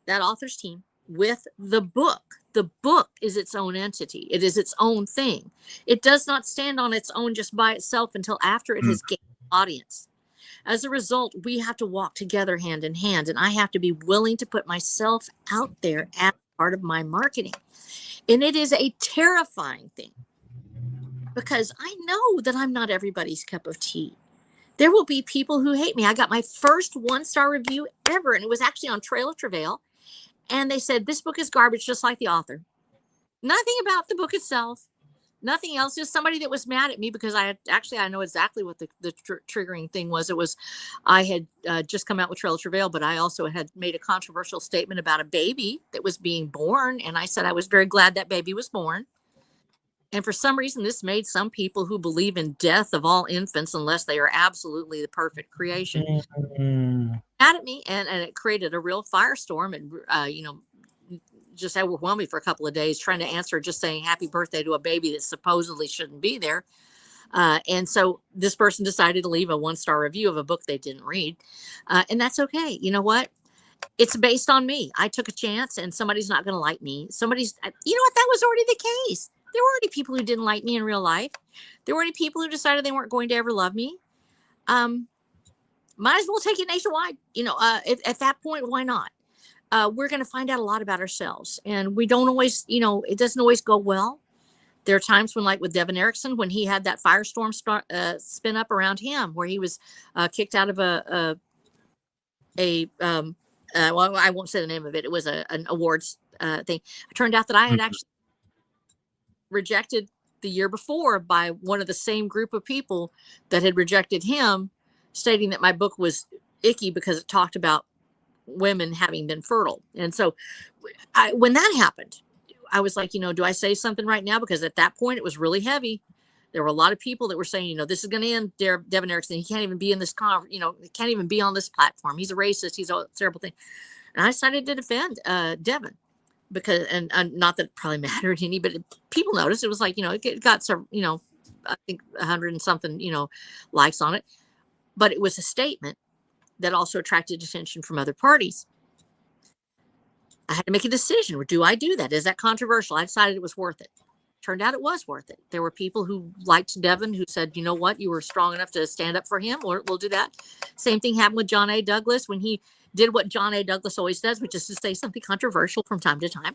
S3: that author's team, with the book. The book is its own entity. It is its own thing. It does not stand on its own just by itself until after it has gained an audience. As a result, we have to walk together hand in hand, and I have to be willing to put myself out there as part of my marketing. And it is a terrifying thing, because I know that I'm not everybody's cup of tea. There will be people who hate me. I got my first 1-star review ever, and it was actually on Trail of Travail. And they said, this book is garbage, just like the author. Nothing about the book itself. Nothing else. Just somebody that was mad at me because I know exactly what the triggering thing was. It was, I had just come out with Trail of Travail, but I also had made a controversial statement about a baby that was being born. And I said, I was very glad that baby was born. And for some reason, this made some people who believe in death of all infants, unless they are absolutely the perfect creation, mad at me. And it created a real firestorm, and, just overwhelmed me for a couple of days trying to answer, just saying happy birthday to a baby that supposedly shouldn't be there. And so this person decided to leave a 1-star review of a book they didn't read. And that's okay. You know what? It's based on me. I took a chance, and somebody's not going to like me. That was already the case. There were already people who didn't like me in real life. There were already people who decided they weren't going to ever love me. Might as well take it nationwide. At that point, why not? We're going to find out a lot about ourselves, and we don't always, it doesn't always go well. There are times when, like with Devin Erickson, when he had that firestorm spin up around him, where he was kicked out of well, I won't say the name of it. It was an awards thing. It turned out that I had actually rejected the year before by one of the same group of people that had rejected him, stating that my book was icky because it talked about women having been fertile. And so when that happened, I was like, do I say something right now? Because at that point it was really heavy. There were a lot of people that were saying, this is going to end Devin Erickson. He can't even be in this he can't even be on this platform. He's a racist. He's a terrible thing. And I decided to defend Devin because, and not that it probably mattered any, but people noticed. It was like, it got some, I think 100 and something, likes on it. But it was a statement that also attracted attention from other parties. I had to make a decision. Do I do that? Is that controversial? I decided it was worth it. Turned out it was worth it. There were people who liked Devin who said, you know what, you were strong enough to stand up for him, or we'll do that. Same thing happened with John A. Douglas when he did what John A. Douglas always does, which is to say something controversial from time to time.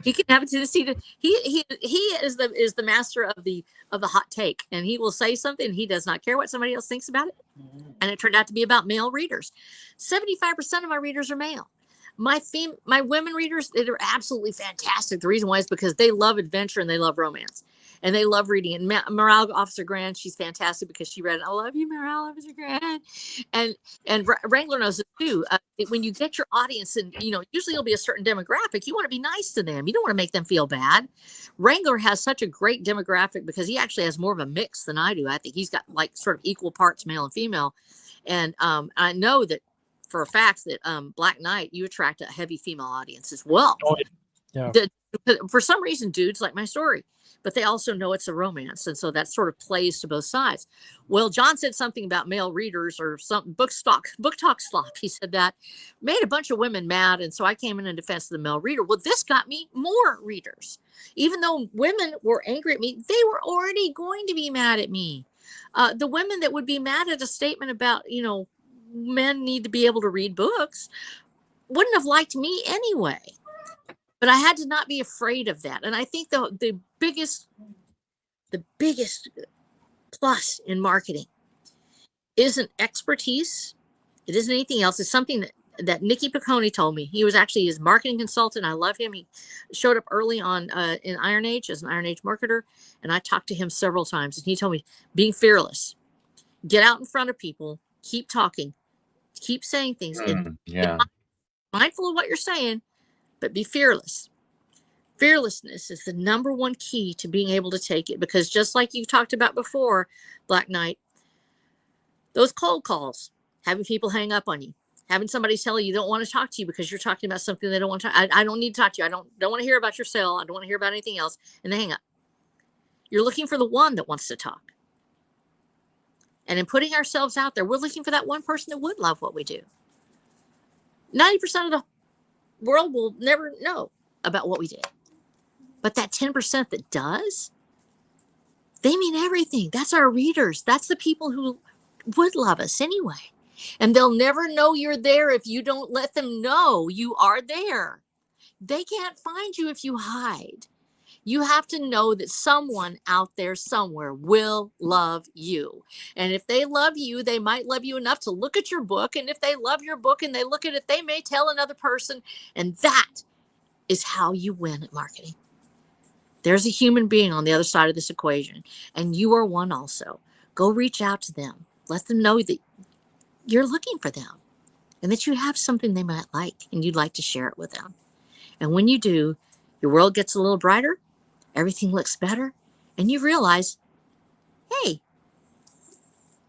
S3: He can have a tendency to he is the master of the hot take, and he will say something and he does not care what somebody else thinks about it. And it turned out to be about male readers. 75% of my readers are male. My women readers, they're absolutely fantastic. The reason why is because they love adventure and they love romance and they love reading. And Morale Officer Grant, she's fantastic because she read, I love you, Morale Officer Grant. And Wrangler knows it too. When you get your audience and, usually it'll be a certain demographic, you want to be nice to them. You don't want to make them feel bad. Wrangler has such a great demographic because he actually has more of a mix than I do. I think he's got like sort of equal parts male and female. And I know that for a fact that Black Knight, you attract a heavy female audience as well.
S2: Oh, yeah.
S3: For some reason, dudes like my story, but they also know it's a romance. And so that sort of plays to both sides. Well, John said something about male readers or some book talk slop. He said that made a bunch of women mad. And so I came in defense of the male reader. Well, this got me more readers. Even though women were angry at me, they were already going to be mad at me. The women that would be mad at a statement about, men need to be able to read books wouldn't have liked me anyway. But I had to not be afraid of that. And I think the biggest plus in marketing isn't expertise. It isn't anything else. It's something that Nicky Piccone told me. He was actually his marketing consultant. I love him. He showed up early on in Iron Age as an Iron Age marketer. And I talked to him several times. And he told me, being fearless, get out in front of people, keep talking, keep saying things, and mindful of what you're saying, but be fearless. Fearlessness is the number one key to being able to take it, because just like you talked about before, Black Knight, those cold calls, having people hang up on you, having somebody tell you don't want to talk to you because you're talking about something they don't want to talk. I don't need to talk to you. I don't want to hear about your sale. I don't want to hear about anything else. And they hang up. You're looking for the one that wants to talk. And in putting ourselves out there, we're looking for that one person that would love what we do. 90% of the world will never know about what we did. But that 10% that does, they mean everything. That's our readers. That's the people who would love us anyway. And they'll never know you're there if you don't let them know you are there. They can't find you if you hide. You have to know that someone out there somewhere will love you. And if they love you, they might love you enough to look at your book. And if they love your book and they look at it, they may tell another person. And that is how you win at marketing. There's a human being on the other side of this equation. And you are one also. Go reach out to them. Let them know that you're looking for them and that you have something they might like and you'd like to share it with them. And when you do, your world gets a little brighter. Everything looks better, and you realize, hey,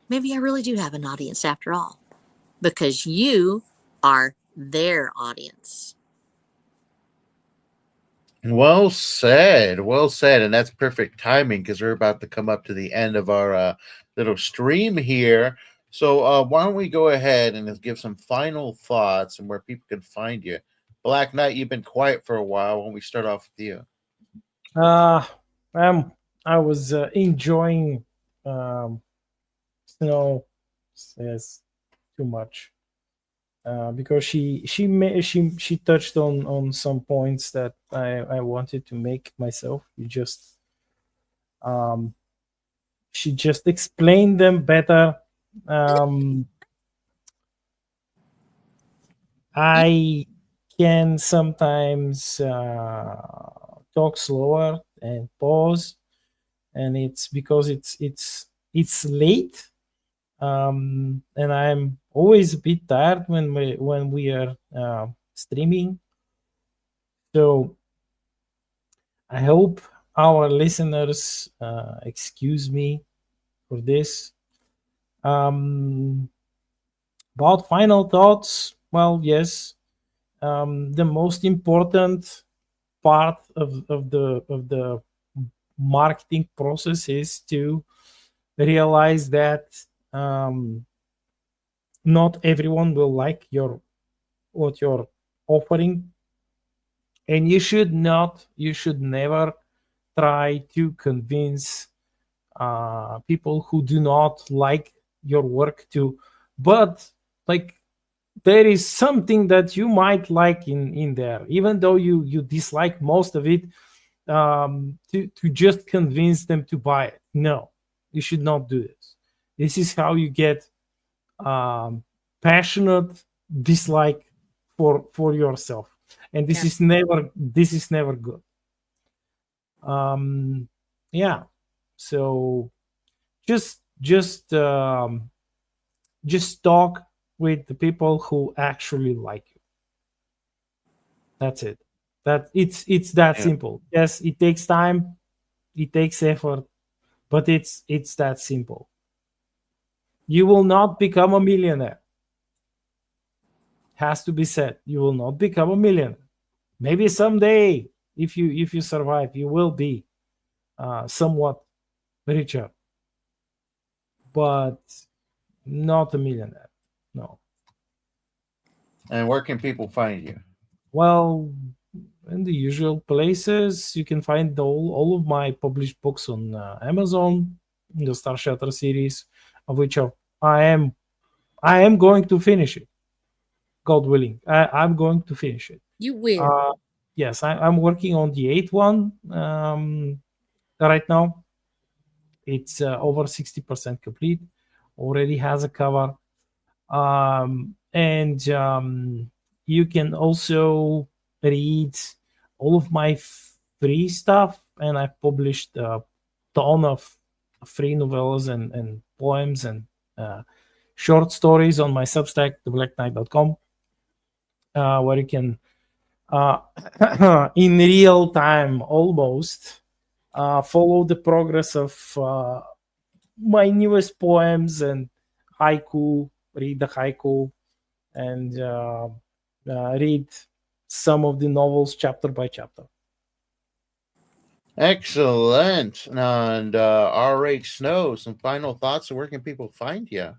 S3: maybe I really do have an audience after all, because you are their audience.
S1: Well said. And that's perfect timing because we're about to come up to the end of our little stream here. So why don't we go ahead and give some final thoughts and where people can find you. Black Knight, you've been quiet for a while. Why don't we start off with you?
S2: I was enjoying Snow says too much because she touched on some points that I wanted to make myself. She just explained them better. I can sometimes talk slower and pause, and it's because it's late, and I'm always a bit tired when we are streaming. So I hope our listeners excuse me for this. About final thoughts, well, yes, the most important part of the marketing process is to realize that not everyone will like what you're offering, and you should never try to convince people who do not like your work to, but like there is something that you might like in there, even though you dislike most of it, to just convince them to buy it. No, you should not do this. This is how you get passionate dislike for yourself, and this is never good. Yeah, so just talk with the people who actually like you. That's it. It's that
S1: Yeah.
S2: simple. Yes, it takes time, it takes effort, but it's that simple. You will not become a millionaire. Has to be said. You will not become a millionaire. Maybe someday, if you survive, you will be somewhat richer, but not a millionaire. No.
S1: And where can people find you?
S2: Well, in the usual places, you can find all of my published books on Amazon, the Star Shattered series, of which I am going to finish it. God willing, I'm going to finish it.
S3: You will.
S2: Yes, I'm working on the 8th one right now. It's over 60% complete. Already has a cover. And you can also read all of my free stuff, and I've published a ton of free novellas and poems and short stories on my Substack, theblackknight.com, where you can in real time almost follow the progress of my newest poems and haiku, read the haiku, and read some of the novels chapter by chapter.
S1: Excellent. And R.H. Snow, some final thoughts, and where can people find you?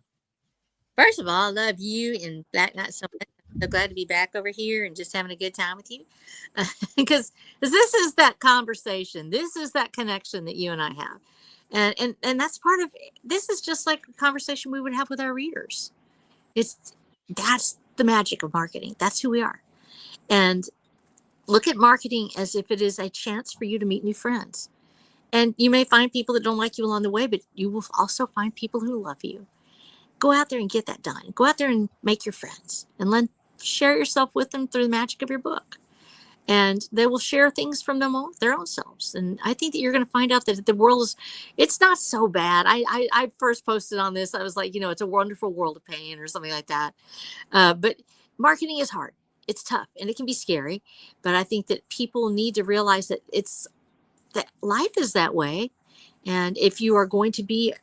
S3: First of all, I love you and Black Knight so much. I'm so glad to be back over here and just having a good time with you. Because this is that conversation. This is that connection that you and I have. And that's part of this is just like a conversation we would have with our readers. That's the magic of marketing. That's who we are. And look at marketing as if it is a chance for you to meet new friends. And you may find people that don't like you along the way, but you will also find people who love you. Go out there and get that done. Go out there and make your friends and share yourself with them through the magic of your book. And they will share things from their own selves. And I think that you're going to find out that the world it's not so bad. I first posted on this. I was like, it's a wonderful world of pain or something like that. But marketing is hard. It's tough and it can be scary. But I think that people need to realize that that life is that way. And if you are going to be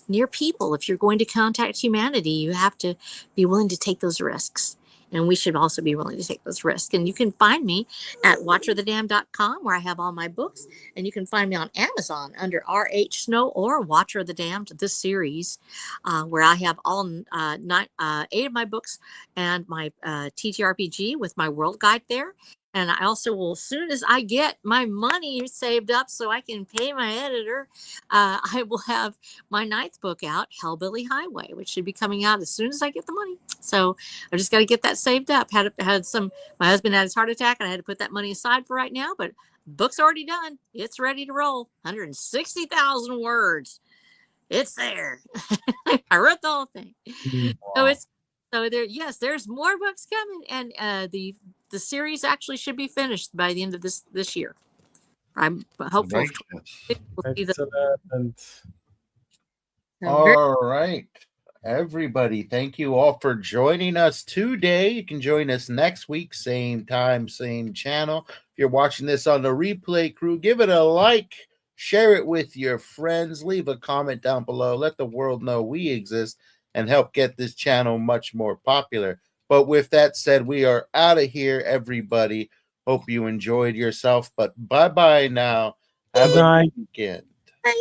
S3: near people, if you're going to contact humanity, you have to be willing to take those risks. And we should also be willing to take those risks. And you can find me at watcherofthedamned.com, where I have all my books. And you can find me on Amazon under R.H. Snow or Watcher of the Damned, this series, where I have all 8 of my books and my TTRPG with my world guide there. And I also will, as soon as I get my money saved up so I can pay my editor, I will have my 9th book out, Hellbilly Highway, which should be coming out as soon as I get the money. So I just got to get that saved up. My husband had his heart attack and I had to put that money aside for right now, but book's already done. It's ready to roll. 160,000 words. It's there. I wrote the whole thing.
S2: Wow.
S3: There's more books coming, and the series actually should be finished by the end of this year. I'm hopeful.
S1: Nice.
S3: We'll see the
S2: Excellent.
S1: All right, everybody. Thank you all for joining us today. You can join us next week, same time, same channel. If you're watching this on the replay crew, give it a like, share it with your friends, leave a comment down below. Let the world know we exist and help get this channel much more popular. But with that said, we are out of here, everybody. Hope you enjoyed yourself, but bye-bye now. Have a
S2: Bye.
S1: good weekend.
S3: yeah.